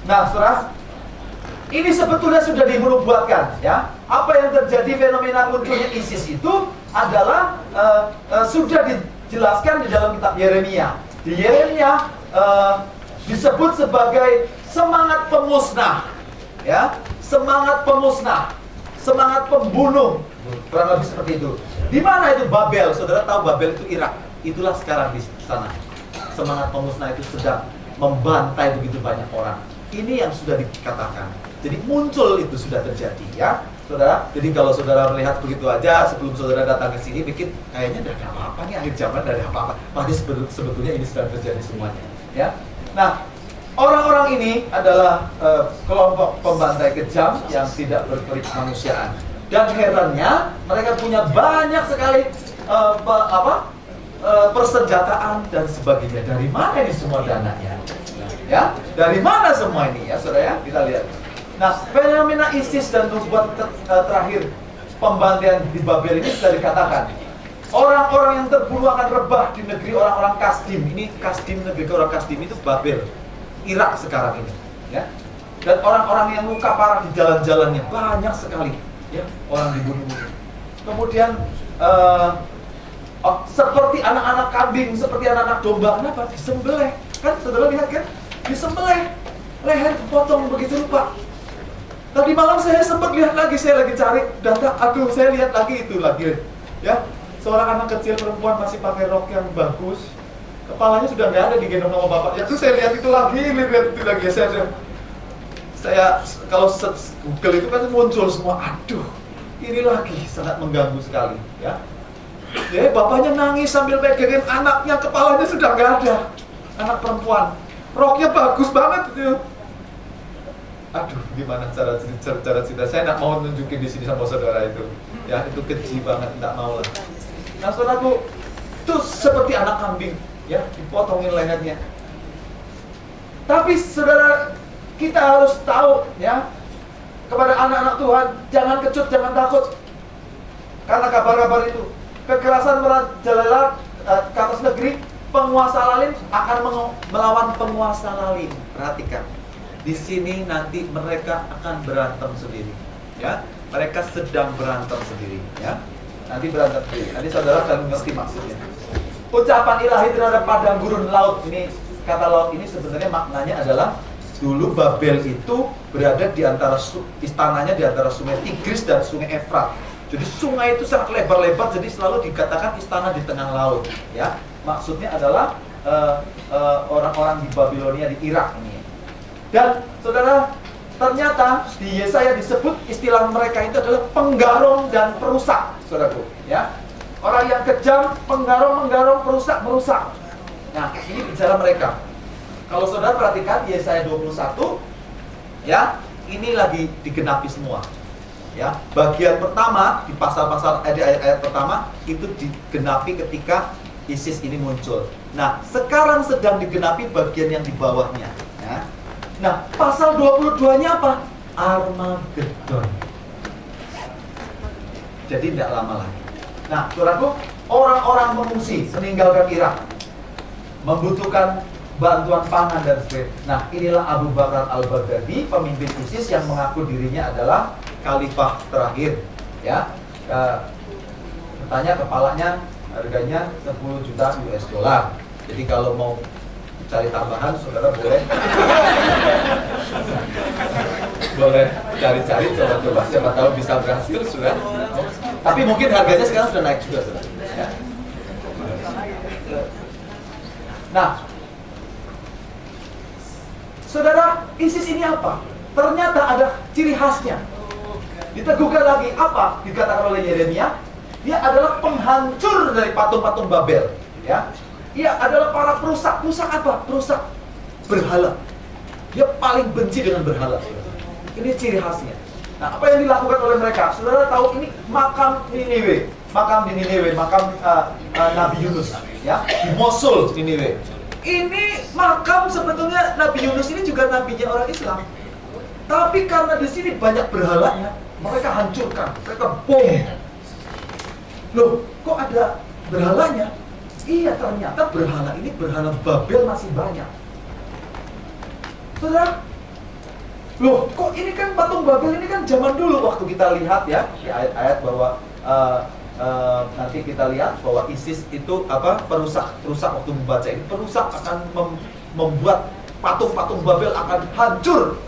Nah, saudara, ini sebetulnya sudah dinubuatkan, ya. Apa yang terjadi fenomena munculnya ISIS itu adalah sudah dijelaskan di dalam kitab Yeremia. Di Yeremia disebut sebagai semangat pemusnah, ya, semangat pemusnah, semangat pembunuh, kurang lebih seperti itu. Di mana itu Babel? Saudara tahu Babel itu Irak. Itulah sekarang di sana. Semangat pemusnah itu sedang membantai begitu banyak orang. Ini yang sudah dikatakan. Jadi muncul itu sudah terjadi, ya, saudara. Jadi kalau saudara melihat begitu aja sebelum saudara datang ke sini, bikin kayaknya tidak ada apa-apa nih, akhir zaman tidak ada apa-apa. Tapi sebetulnya ini sudah terjadi semuanya, ya. Nah, orang-orang ini adalah kelompok pembantai kejam yang tidak berkemanusiaan. Dan herannya mereka punya banyak sekali persenjataan dan sebagainya. Dari mana ini semua dananya? Ya, dari mana semua ini, ya, saudara, ya? Kita lihat. Nah, fenomena ISIS dan nubuat terakhir pembantaian di Babel ini sudah dikatakan. Orang-orang yang terbunuh akan rebah di negeri orang-orang Kasdim. Ini Kasdim, negeri orang Kasdim itu Babel, Irak sekarang ini, ya. Dan orang-orang yang luka parah di jalan-jalannya banyak sekali, ya, orang dibunuh. Kemudian seperti anak-anak kambing, seperti anak-anak domba. Kenapa? Disembelih. Kan saudara lihat kan? Disembelih, leher dipotong begitu rupa. Tadi malam saya sempat lihat lagi, saya lagi cari data. Aduh, saya lihat lagi itu lagi, ya. Seorang anak kecil perempuan masih pakai rok yang bagus, kepalanya sudah nggak ada, digendong sama bapaknya. Terus saya lihat itu lagi, lihat itu lagi. Saya kalau Google itu kan muncul semua. Aduh, ini lagi sangat mengganggu sekali, ya. Ya, bapaknya nangis sambil pegangin anaknya, kepalanya sudah nggak ada. Anak perempuan, roknya bagus banget itu. Aduh, gimana cara cerita? Saya nggak mau nunjukin di sini sama saudara itu. Ya, itu keji banget, nggak mau lah. Nah, saudaraku, itu seperti anak kambing, ya, dipotongin lehernya. Tapi saudara, kita harus tahu, ya, kepada anak-anak Tuhan, jangan kecut, jangan takut. Karena kabar-kabar itu, kekerasan merajalela ke atas negeri, penguasa lalim akan melawan penguasa lalim. Perhatikan, di sini nanti mereka akan berantem sendiri, ya. Mereka sedang berantem sendiri, ya. Nanti berantem sendiri. Nanti saudara akan mengerti maksudnya. Ucapan ilahi terhadap padang gurun laut ini, kata laut ini sebenarnya maknanya adalah dulu Babel itu berada di antara istananya di antara sungai Tigris dan sungai Efrat. Jadi sungai itu sangat lebar-lebar, jadi selalu dikatakan istana di tengah laut, ya. Maksudnya adalah orang-orang di Babilonia di Irak ini. Dan saudara, ternyata di Yesaya disebut istilah mereka itu adalah penggarong dan perusak, saudaraku, ya. Orang yang kejam, penggarong, perusak. Nah, ini bicara mereka. Kalau saudara perhatikan Yesaya 21, ya, ini lagi digenapi semua. Ya, bagian pertama di pasal-pasal ayat pertama itu digenapi ketika ISIS ini muncul. Nah, sekarang sedang digenapi bagian yang di bawahnya, ya. Nah, pasal 22-nya apa? Armageddon. Jadi tidak lama lagi. Nah, saudaraku, orang-orang mengungsi meninggalkan Irak, membutuhkan bantuan pangan dan sebagainya. Nah, inilah Abu Bakar al-Baghdadi, pemimpin ISIS yang mengaku dirinya adalah khalifah terakhir. Ya, katanya kepalanya harganya 10 juta US dollar. Jadi kalau mau cari tambahan, saudara boleh boleh cari-cari, coba-coba, siapa tahu bisa berhasil, sudah. Tapi mungkin harganya sekarang sudah naik juga, saudara. Ya. Nah, saudara, ISIS ini apa? Ternyata ada ciri khasnya. Diteguhkan lagi, apa dikatakan oleh Yeremia? Dia adalah penghancur dari patung-patung Babel. Ya, ia adalah para perusak. Perusak apa? Perusak berhala. Dia paling benci dengan berhala. Ini ciri khasnya. Nah, apa yang dilakukan oleh mereka? Saudara tahu ini makam Niniwe, makam Nabi Yunus, ya, di Mosul, Niniwe. Ini makam sebetulnya Nabi Yunus ini juga nabinya orang Islam. Tapi karena di sini banyak berhalanya, mereka hancurkan, mereka bom. Loh, kok ada berhalanya? Iya, ternyata berhala ini, berhala Babel masih banyak. Saudara, loh, kok ini kan patung Babel ini kan zaman dulu waktu kita lihat ya di ayat-ayat bahwa nanti kita lihat bahwa ISIS itu apa, perusak waktu membaca ini, perusak akan membuat patung-patung Babel akan hancur.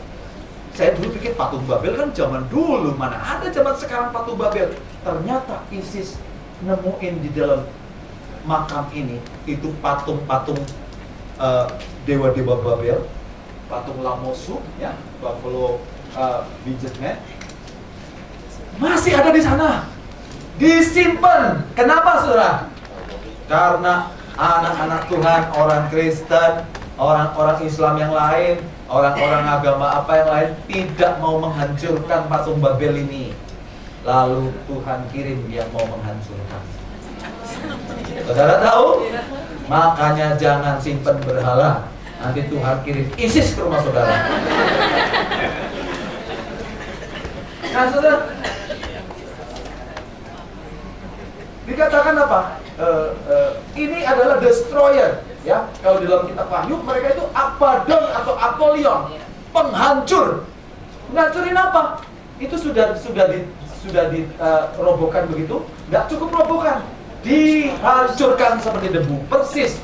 Saya dulu pikir patung Babel kan zaman dulu, mana ada zaman sekarang patung Babel. Ternyata ISIS nemuin di dalam makam ini itu patung-patung dewa-dewa Babel, patung Lamosu, ya, Buffalo Businessman, masih ada di sana, disimpan. Kenapa, saudara? Karena anak-anak Tuhan, orang Kristen, orang-orang Islam yang lain, orang-orang agama apa yang lain tidak mau menghancurkan patung Babel ini. Lalu Tuhan kirim yang mau menghancurkan. Saudara tahu? Makanya jangan simpan berhala. Nanti Tuhan kirim ISIS ke rumah saudara. Nah, saudara, dikatakan apa? Ini adalah destroyer, ya. Kalau di dalam kitab Wahyu, mereka itu Abaddon atau Apollyon, penghancur. Ngancurin apa? Itu sudah dirobohkan begitu? Nggak cukup robohkan, dihancurkan seperti debu, persis.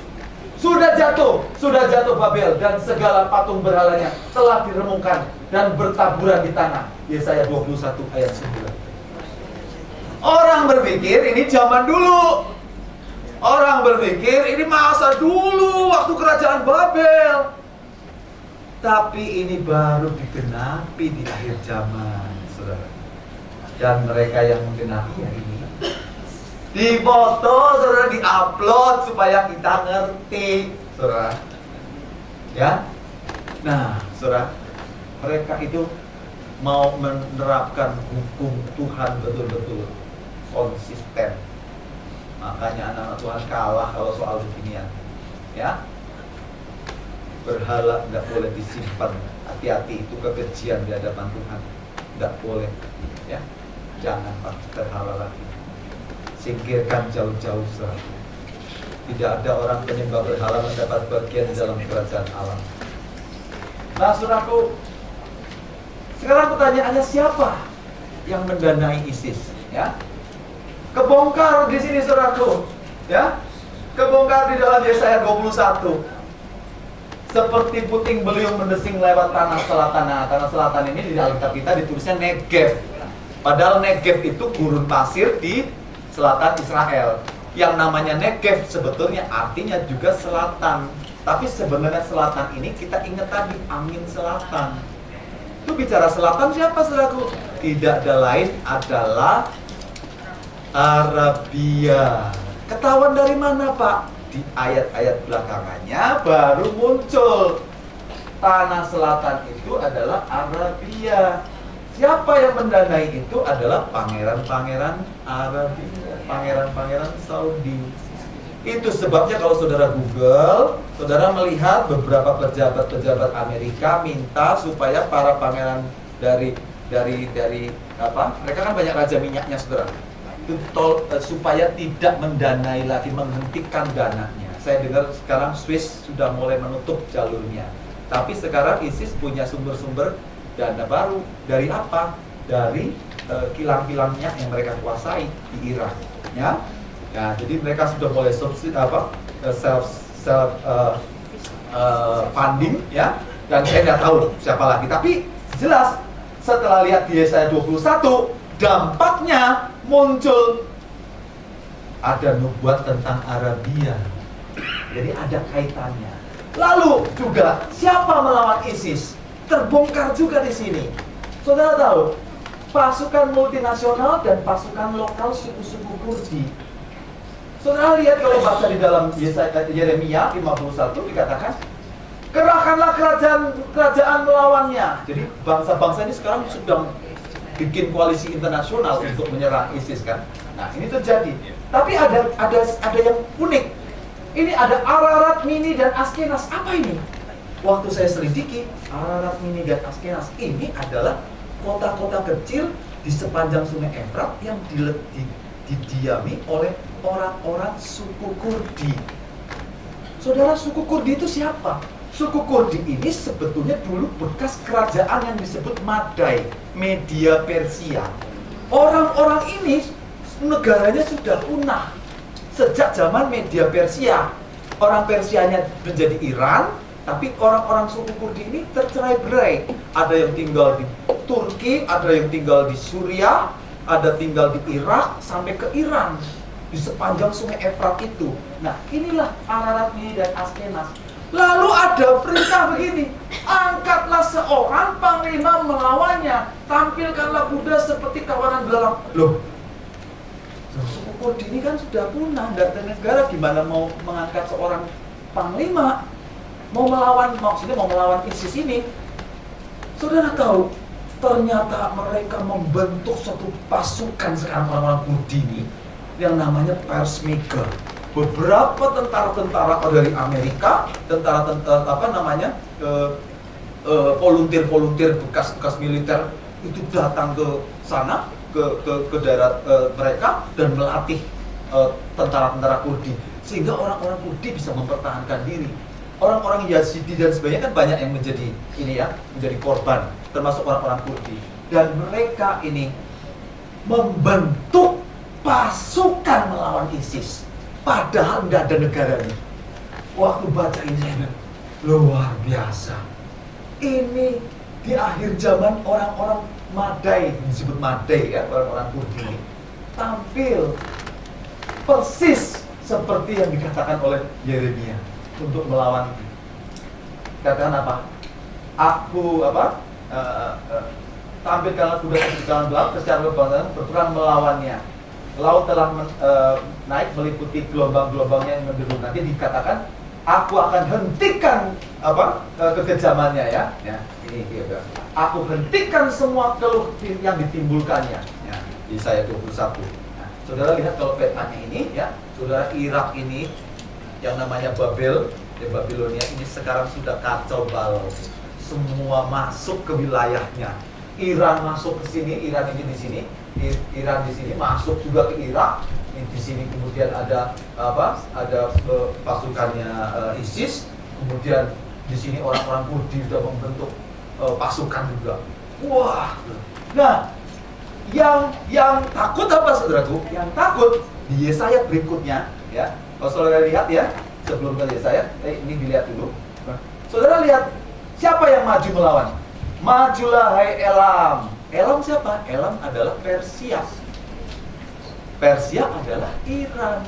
Sudah jatuh Babel dan segala patung berhalanya telah diremungkan dan bertaburan di tanah. Yesaya 21 ayat 9. Orang berpikir ini zaman dulu. Orang berpikir ini masa dulu waktu kerajaan Babel. Tapi ini baru digenapi di akhir zaman, saudara. Dan mereka yang menggenapi hari ini difoto, saudara, diupload supaya kita ngerti, saudara. Ya. Nah, saudara, mereka itu mau menerapkan hukum Tuhan betul-betul konsisten. Makanya anak-anak Tuhan kalah kalau soal beginian. Ya. Berhala nggak boleh disimpan. Hati-hati, itu kekejian di hadapan Tuhan. Nggak boleh. Ya. Jangan pakai berhala lagi. Singkirkan jauh-jauh, saudara. Tidak ada orang penyembah berhala mendapat bagian dalam kerajaan Allah. Nah, saudaraku, sekarang pertanyaannya, siapa yang mendanai ISIS? Ya, kebongkar di sini, saudaraku. Ya, kebongkar di dalam Yesaya 21. Seperti puting beliung mendesing lewat tanah selatan. Nah, tanah selatan ini di Alkitab kita ditulisnya Negev. Padahal Negev itu gurun pasir di selatan Israel. Yang namanya Negev sebetulnya artinya juga selatan. Tapi sebenarnya selatan ini kita ingat tadi, angin selatan. Itu bicara selatan siapa, saudaraku? Tidak ada lain adalah Arabia. Ketahuan dari mana, Pak? Di ayat-ayat belakangannya baru muncul. Tanah selatan itu adalah Arabia. Siapa yang mendanai itu adalah pangeran-pangeran Arabia, pangeran-pangeran Saudi. Itu sebabnya kalau saudara Google, saudara melihat beberapa pejabat-pejabat Amerika minta supaya para pangeran dari apa? Mereka kan banyak raja minyaknya, saudara. Itu supaya tidak mendanai lagi, menghentikan dananya. saya dengar sekarang Swiss sudah mulai menutup jalurnya. Tapi sekarang ISIS punya sumber-sumber dana baru. Dari apa? Dari kilang-kilangnya yang mereka kuasai di Irak. Ya, nah, jadi mereka sudah mulai funding, ya. Dan saya nggak tahu siapa lagi. Tapi jelas setelah lihat di Yesaya 21, dampaknya muncul ada nubuat tentang Arabia. Jadi ada kaitannya. Lalu juga siapa melawan ISIS? Terbongkar juga di sini. Saudara tahu, pasukan multinasional dan pasukan lokal suku-suku Kurdi. Saudara lihat kalau baca di dalam Yeremia 51 dikatakan, kerahkanlah kerajaan melawannya. Jadi bangsa-bangsa ini sekarang sudah bikin koalisi internasional untuk menyerang ISIS kan. Nah, ini terjadi. Tapi ada yang unik. Ini ada Ararat, Mini, dan Askenas. Apa ini? Waktu saya selidiki, Ararat, Mini, dan Askenas ini adalah kota-kota kecil di sepanjang Sungai Efrat yang didiami oleh orang-orang suku Kurdi. Saudara, suku Kurdi itu siapa? Suku Kurdi ini sebetulnya dulu bekas kerajaan yang disebut Madai, Media Persia. Orang-orang ini negaranya sudah punah sejak zaman Media Persia. Orang Persianya menjadi Iran, tapi orang-orang suku Kurdi ini tercerai-berai. Ada yang tinggal di Turki, ada yang tinggal di Suriah, ada tinggal di Irak, sampai ke Iran, di sepanjang Sungai Efrat itu. Nah, inilah Ararat, Mini, dan Askenas. Lalu ada perintah begini, angkatlah seorang panglima melawannya, tampilkanlah kuda seperti kawanan belalang. Loh, suku Kurdi ini kan sudah punah, dan negara gimana mau mengangkat seorang panglima, mau melawan ISIS ini. Saudara tahu, ternyata mereka membentuk satu pasukan sekarang orang-orang Kurdi ini yang namanya Peshmerga. Beberapa tentara-tentara dari Amerika, volunteer bekas militer itu datang ke sana, ke daerah mereka dan melatih tentara-tentara Kurdi, sehingga orang-orang Kurdi bisa mempertahankan diri. Orang-orang Yazidi dan sebagainya kan banyak yang menjadi korban, termasuk orang-orang Kurdi. Dan mereka ini membentuk pasukan melawan ISIS, padahal tidak ada negaranya. Waktu baca ini saya bilang, luar biasa. Ini di akhir zaman orang-orang Madai, disebut Madai ya, orang-orang Kurdi ini tampil persis seperti yang dikatakan oleh Yeremia untuk melawan. Katakan apa? Tampilkanlah kuda di jalan gelap, secara berbangsa berperang melawannya. Laut telah naik meliputi gelombang-gelombangnya yang menderu. Nanti dikatakan, aku akan hentikan kekejamannya ya. Ini dia. Aku hentikan semua keluh yang ditimbulkannya. Ya, Yesaya 21. Nah, saudara lihat kalau petanya ini ya, saudara, Irak ini yang namanya Babilonia ini sekarang sudah kacau balau. Semua masuk ke wilayahnya. Iran masuk ke sini, Iran ini di sini. Iran di sini masuk juga ke Irak. Di sini kemudian ada pasukannya ISIS. Kemudian di sini orang-orang Kurdi sudah membentuk pasukan juga. Wah. Nah, yang takut apa saudaraku? Yang takut di Yesaya berikutnya ya. Kalau saudara lihat ya, sebelum ke Yesaya, ini dilihat dulu. Saudara lihat siapa yang maju melawan? Majulah hai Elam. Elam siapa? Elam adalah Persia. Persia adalah Iran.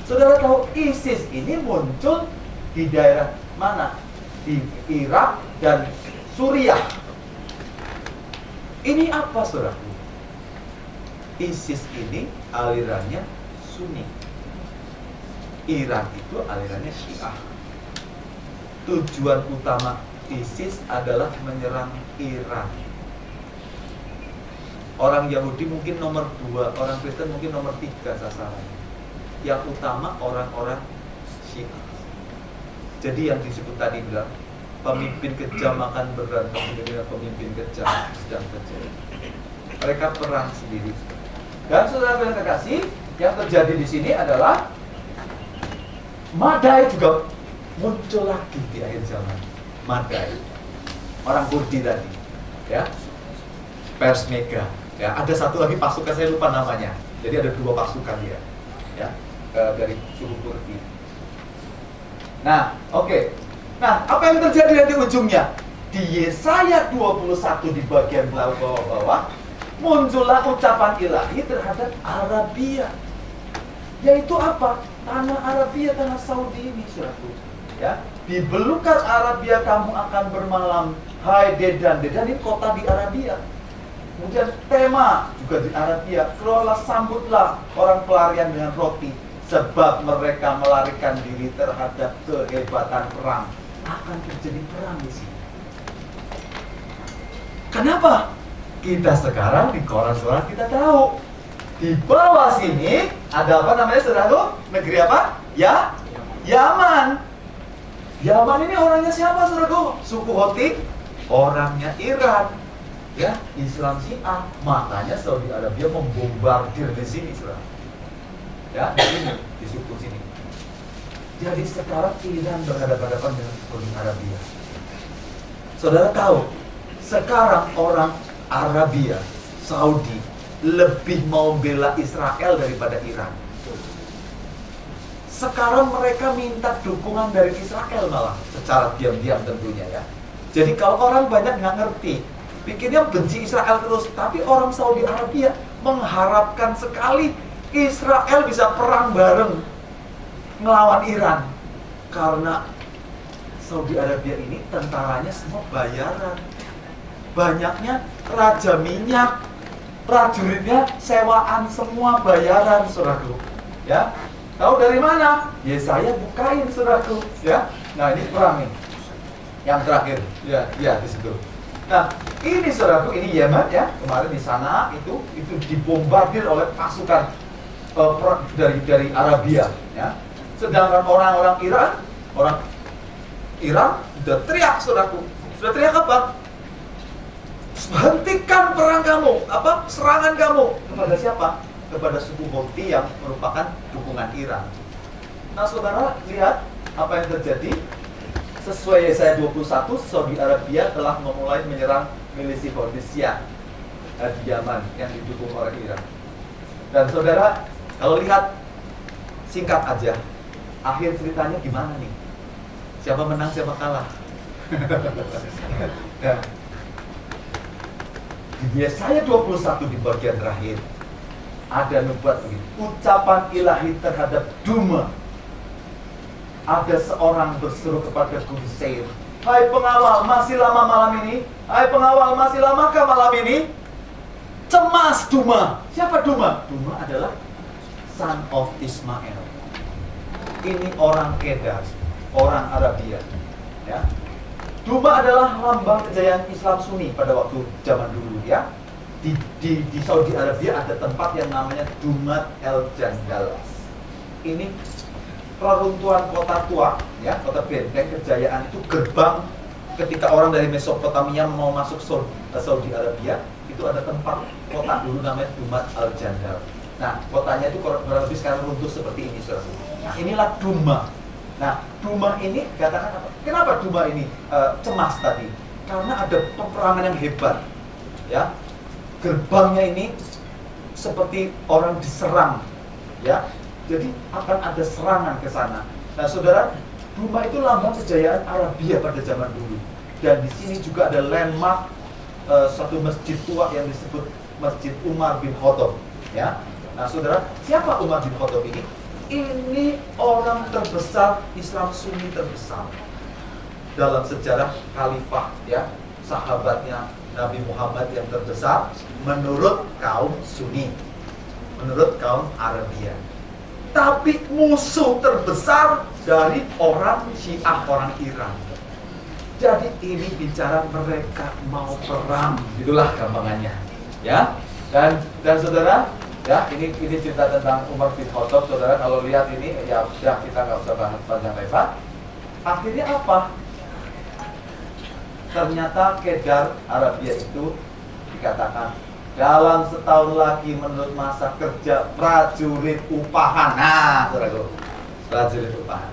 Saudara tahu ISIS ini muncul di daerah mana? Di Irak dan Suriah. Ini apa saudara? ISIS ini alirannya Sunni. Iran itu alirannya Syiah. Tujuan utama ISIS adalah menyerang Iran. Orang Yahudi mungkin nomor 2, orang Kristen mungkin nomor 3 sasaran. Yang utama orang-orang Syiah. Jadi yang disebut tadi bilang, pemimpin kejam akan berantem dengan pemimpin kejam sedang terjadi. Mereka perang sendiri. Dan saudara yang terkasih, yang terjadi di sini adalah Madai juga muncul lagi di akhir zaman. Madai, orang Kurdi tadi, ya, Persmega, ya. Ada satu lagi pasukan saya lupa namanya. Jadi ada 2 pasukan dia, ya, dari suku Kurdi. Nah, oke. Nah, apa yang terjadi di ujungnya? Di Yesaya 21 di bagian bawah, muncullah ucapan ilahi terhadap Arabia. Yaitu apa? Tanah Arabia, tanah Saudi ini, saudaraku. Ya, di belukar Arabia kamu akan bermalam, hai Dedan. Dedan ini kota di Arabia. Kemudian tema juga di Arabia, keluarlah sambutlah orang pelarian dengan roti, sebab mereka melarikan diri terhadap kehebatan perang. Akan terjadi perang di sini. Kenapa? Kita sekarang di koran-koran kita tahu. Di bawah sini ada apa namanya, saudaraku? Negeri apa? Ya, Yaman. Yaman ini orangnya siapa, saudaraku? Suku Houthi, orangnya Iran. Ya, Islam Syiah. Makanya Saudi Arabia membombardir di sini, saudara. Ya, di sini, di suku sini. Jadi sekarang Iran berhadapan-hadapan dengan Saudi Arabia. Saudara tahu, sekarang orang Arabia, Saudi lebih mau bela Israel daripada Iran. Sekarang mereka minta dukungan dari Israel malah, secara diam-diam tentunya, ya. Jadi kalau orang banyak nggak ngerti, pikirnya benci Israel terus, tapi orang Saudi Arabia mengharapkan sekali Israel bisa perang bareng melawan Iran. Karena Saudi Arabia ini tentaranya semua bayaran. Banyaknya raja minyak, prajuritnya sewaan semua bayaran, saudaraku. Ya, tahu dari mana? Ya saya bukain, saudaraku. Ya, nah ini perang nih, yang terakhir. Ya, di situ. Nah, ini saudaraku, ini Yemen, ya. Kemarin di sana itu dibombardir oleh pasukan dari Arabia, ya. Sedangkan orang Iran sudah teriak, saudaraku. Sudah teriak apa? Hentikan perang kamu, serangan kamu. Kepada siapa? Kepada suku Houthi yang merupakan dukungan Iran. Nah, saudara lihat apa yang terjadi. Sesuai Yesaya 21, Saudi Arabia telah memulai menyerang milisi Houthi Syiah di Yaman yang didukung oleh Iran. Dan saudara, kalau lihat singkat aja, akhir ceritanya gimana nih? Siapa menang, siapa kalah? Ya. Di Yesaya 21 di bagian terakhir ada nubuat begini, ucapan ilahi terhadap Duma. Ada seorang berseru kepada Gunung Seir, hai pengawal, masih lama malam ini? Hai pengawal, masih lamakah malam ini? Cemas Duma. Siapa Duma? Duma adalah son of Ismail. Ini orang Kedar, orang Arabia, ya. Duma adalah lambang kejayaan Islam Sunni pada waktu zaman dulu, ya. Di Saudi Arabia ada tempat yang namanya Dumat El Jandal. Ini reruntuhan kota tua, ya, kota benteng kejayaan itu gerbang ketika orang dari Mesopotamia mau masuk Saudi Arabia, itu ada tempat kota dulu namanya Dumat El Jandal. Nah, kotanya itu kurang lebih sekarang runtuh seperti ini, saudara. Nah, inilah Duma. Nah, Duma ini katakan apa? Kenapa Duma ini cemas tadi? Karena ada peperangan yang hebat, ya. Gerbangnya ini seperti orang diserang, ya. Jadi akan ada serangan ke sana. Nah, saudara, Duma itu lambang kejayaan Arabia pada zaman dulu. Dan di sini juga ada landmark satu masjid tua yang disebut Masjid Umar bin Khattab, ya. Nah, saudara, siapa Umar bin Khattab ini? Ini orang terbesar Islam Sunni terbesar dalam sejarah khalifah, ya, sahabatnya Nabi Muhammad yang terbesar menurut kaum Sunni, menurut kaum Arabia. Tapi musuh terbesar dari orang Syiah, orang Iran. Jadi ini bicara mereka mau perang, itulah gampangannya, ya. Dan saudara, ya, ini cerita tentang Umar bin Khattab, saudara. Kalau lihat ini, ya sudah, kita nggak usah bahas panjang lebar. Akhirnya apa? Ternyata Kedar Arabia itu dikatakan dalam setahun lagi menurut masa kerja prajurit upahan. Nah, saudara, prajurit upahan.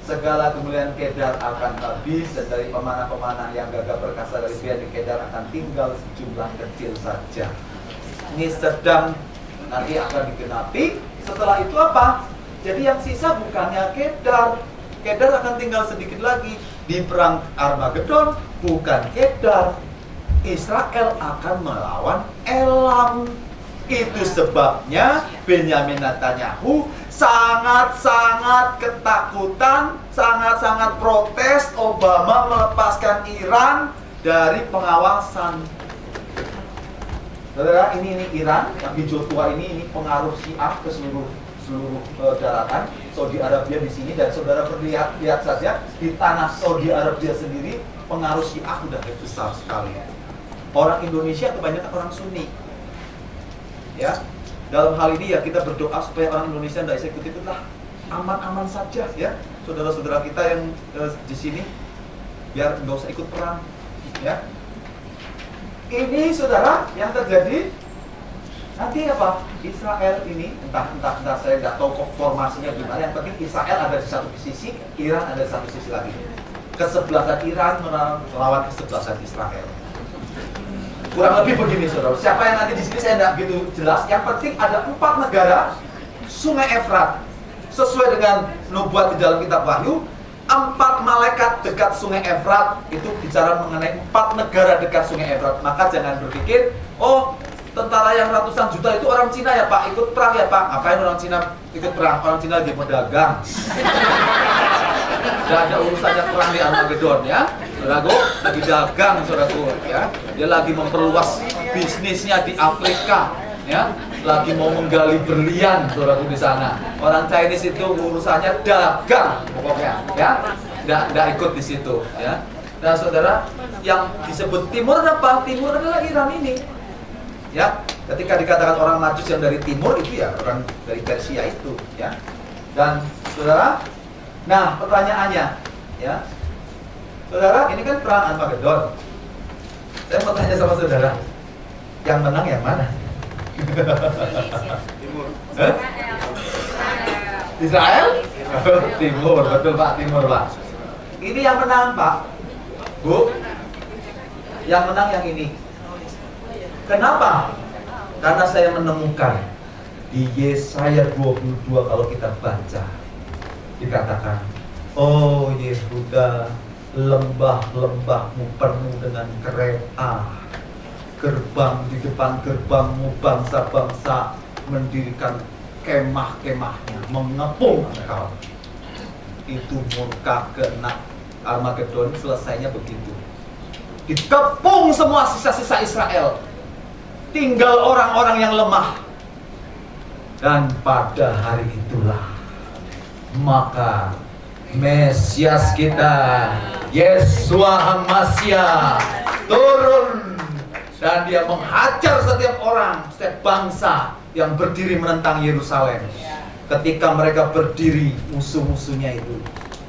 segala kemuliaan Kedar akan habis, dan dari pemanah-pemanah yang gagah perkasa dari pihak di Kedar akan tinggal sejumlah kecil saja. Ini sedang nanti akan digenapi. Setelah itu apa? Jadi yang sisa bukannya Kedar. Kedar akan tinggal sedikit lagi. Di perang Armageddon bukan Kedar, Israel akan melawan Elam. Itu sebabnya Benyamin Netanyahu sangat-sangat ketakutan, sangat-sangat protes Obama melepaskan Iran dari pengawasan. Saudara, ini Iran yang hijau tua ini pengaruh Syiah ke seluruh daratan. Saudi Arabia di sini, dan saudara lihat saja di tanah Saudi Arabia sendiri pengaruh Syiah sudah besar sekali. Orang Indonesia kebanyakan orang Sunni. Ya, dalam hal ini ya kita berdoa supaya orang Indonesia tidak ikut-ikut lah, aman-aman saja ya. Saudara-saudara kita yang di sini biar nggak usah ikut perang. Ya, ini saudara yang terjadi nanti apa? Israel ini entah saya nggak tahu formasinya gimana. Yang penting Israel ada di satu sisi, Iran ada di satu sisi lagi. Kesebelasan Iran melawan kesebelasan Israel. Kurang lebih begini saudara. Siapa yang nanti di sini saya nggak gitu jelas. Yang penting ada 4 negara Sungai Efrat. Sesuai dengan nubuat di dalam kitab Wahyu, 4 malaikat dekat Sungai Efrat. Itu bicara mengenai 4 negara dekat Sungai Efrat. Maka jangan berpikir, oh tentara yang ratusan juta itu orang Cina ya Pak, ikut perang ya Pak. Ngapain orang Cina ikut perang? Orang Cina lagi berdagang. Gak ada urusannya perang di Armageddon ya. Saudaraku, lagi dagang saudaraku ya. Dia lagi memperluas bisnisnya di Afrika ya. Lagi mau menggali berlian saudaraku di sana. Orang Chinese itu urusannya dagang pokoknya ya. Nggak ikut di situ ya. Nah saudara, yang disebut timur apa? Timur adalah Iran ini. Ya, ketika dikatakan orang Majus yang dari timur itu ya orang dari Persia itu ya. Dan saudara, nah pertanyaannya ya, saudara, ini kan perang Armageddon. Saya mau tanya sama saudara, yang menang yang mana? Timur. Israel? Timur, betul Pak, timur Pak. Ini yang menang Pak, Bu. Yang menang yang ini. Kenapa? Karena saya menemukan di Yesaya 22 kalau kita baca, dikatakan, oh Yehuda, lembah-lembahmu penuh dengan kereta, gerbang di depan gerbangmu bangsa-bangsa mendirikan kemah-kemahnya, mengepung engkau. Itu murka kena Armageddon, selesainya begitu. Dikepung semua sisa-sisa Israel. Tinggal orang-orang yang lemah. Dan pada hari itulah maka Mesias kita, Yesua HaMasiah, turun. Dan dia menghajar setiap orang, setiap bangsa yang berdiri menentang Yerusalem. Ketika mereka berdiri, musuh-musuhnya itu,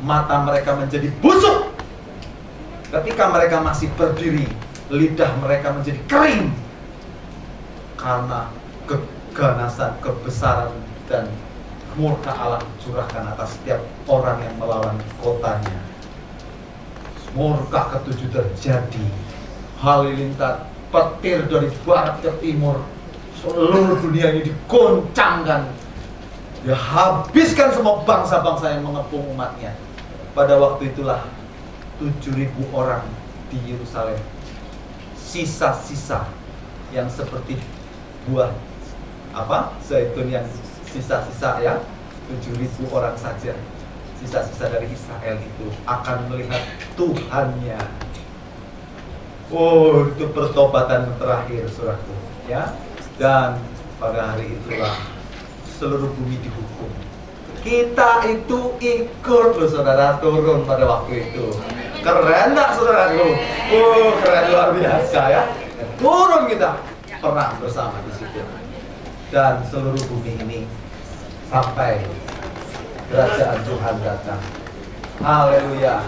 mata mereka menjadi busuk. Ketika mereka masih berdiri, lidah mereka menjadi kering. Karena keganasan, kebesaran, dan murka Allah curahkan atas setiap orang yang melawan kotanya. Murka ketujuh terjadi. Halilintar, petir dari barat ke timur, seluruh dunia ini digoncangkan. Dia habiskan semua bangsa-bangsa yang mengepung umatnya. Pada waktu itulah 7.000 orang di Yerusalem, sisa-sisa yang seperti buah zaitun yang sisa-sisa ya, 7.000 orang saja, sisa-sisa dari Israel itu akan melihat Tuhannya. Oh, itu pertobatan terakhir saudaraku ya. Dan pada hari itulah seluruh bumi dihukum. Kita itu ikut loh saudara, turun pada waktu itu. Keren gak saudaraku? Keren luar biasa ya. Turun kita perang bersama di situ. Dan seluruh bumi ini sampai kerajaan Tuhan datang. Haleluya.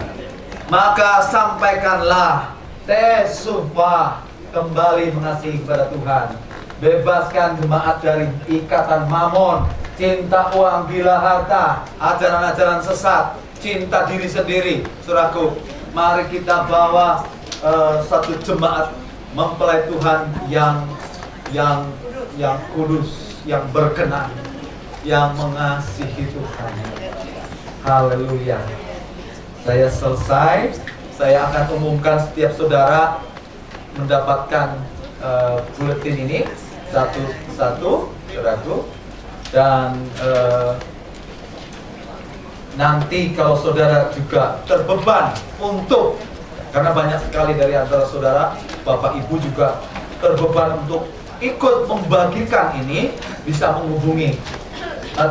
Maka sampaikanlah Tesufah, kembali mengasihi kepada Tuhan. Bebaskan jemaat dari ikatan mamon, cinta uang, gila harta, ajaran-ajaran sesat. cinta diri sendiri. Saudaraku, mari kita bawa satu jemaat mempelai Tuhan yang kudus, yang berkenan, yang mengasihi Tuhan. Haleluya. Saya selesai. Saya akan umumkan setiap saudara mendapatkan buletin ini satu-satu, saudaraku. Dan nanti kalau saudara juga terbeban untuk, karena banyak sekali dari antara saudara, Bapak Ibu juga terbeban untuk ikut membagikan ini, bisa menghubungi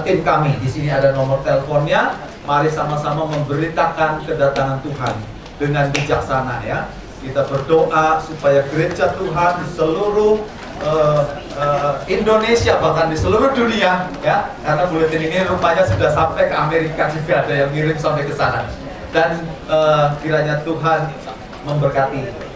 tim kami. Di sini ada nomor teleponnya. Mari sama-sama memberitakan kedatangan Tuhan dengan bijaksana ya. Kita berdoa supaya gereja Tuhan di seluruh Indonesia, bahkan di seluruh dunia ya, karena buletin ini rupanya sudah sampai ke Amerika juga, ada yang ngirim sampai ke sana. Dan kiranya Tuhan memberkati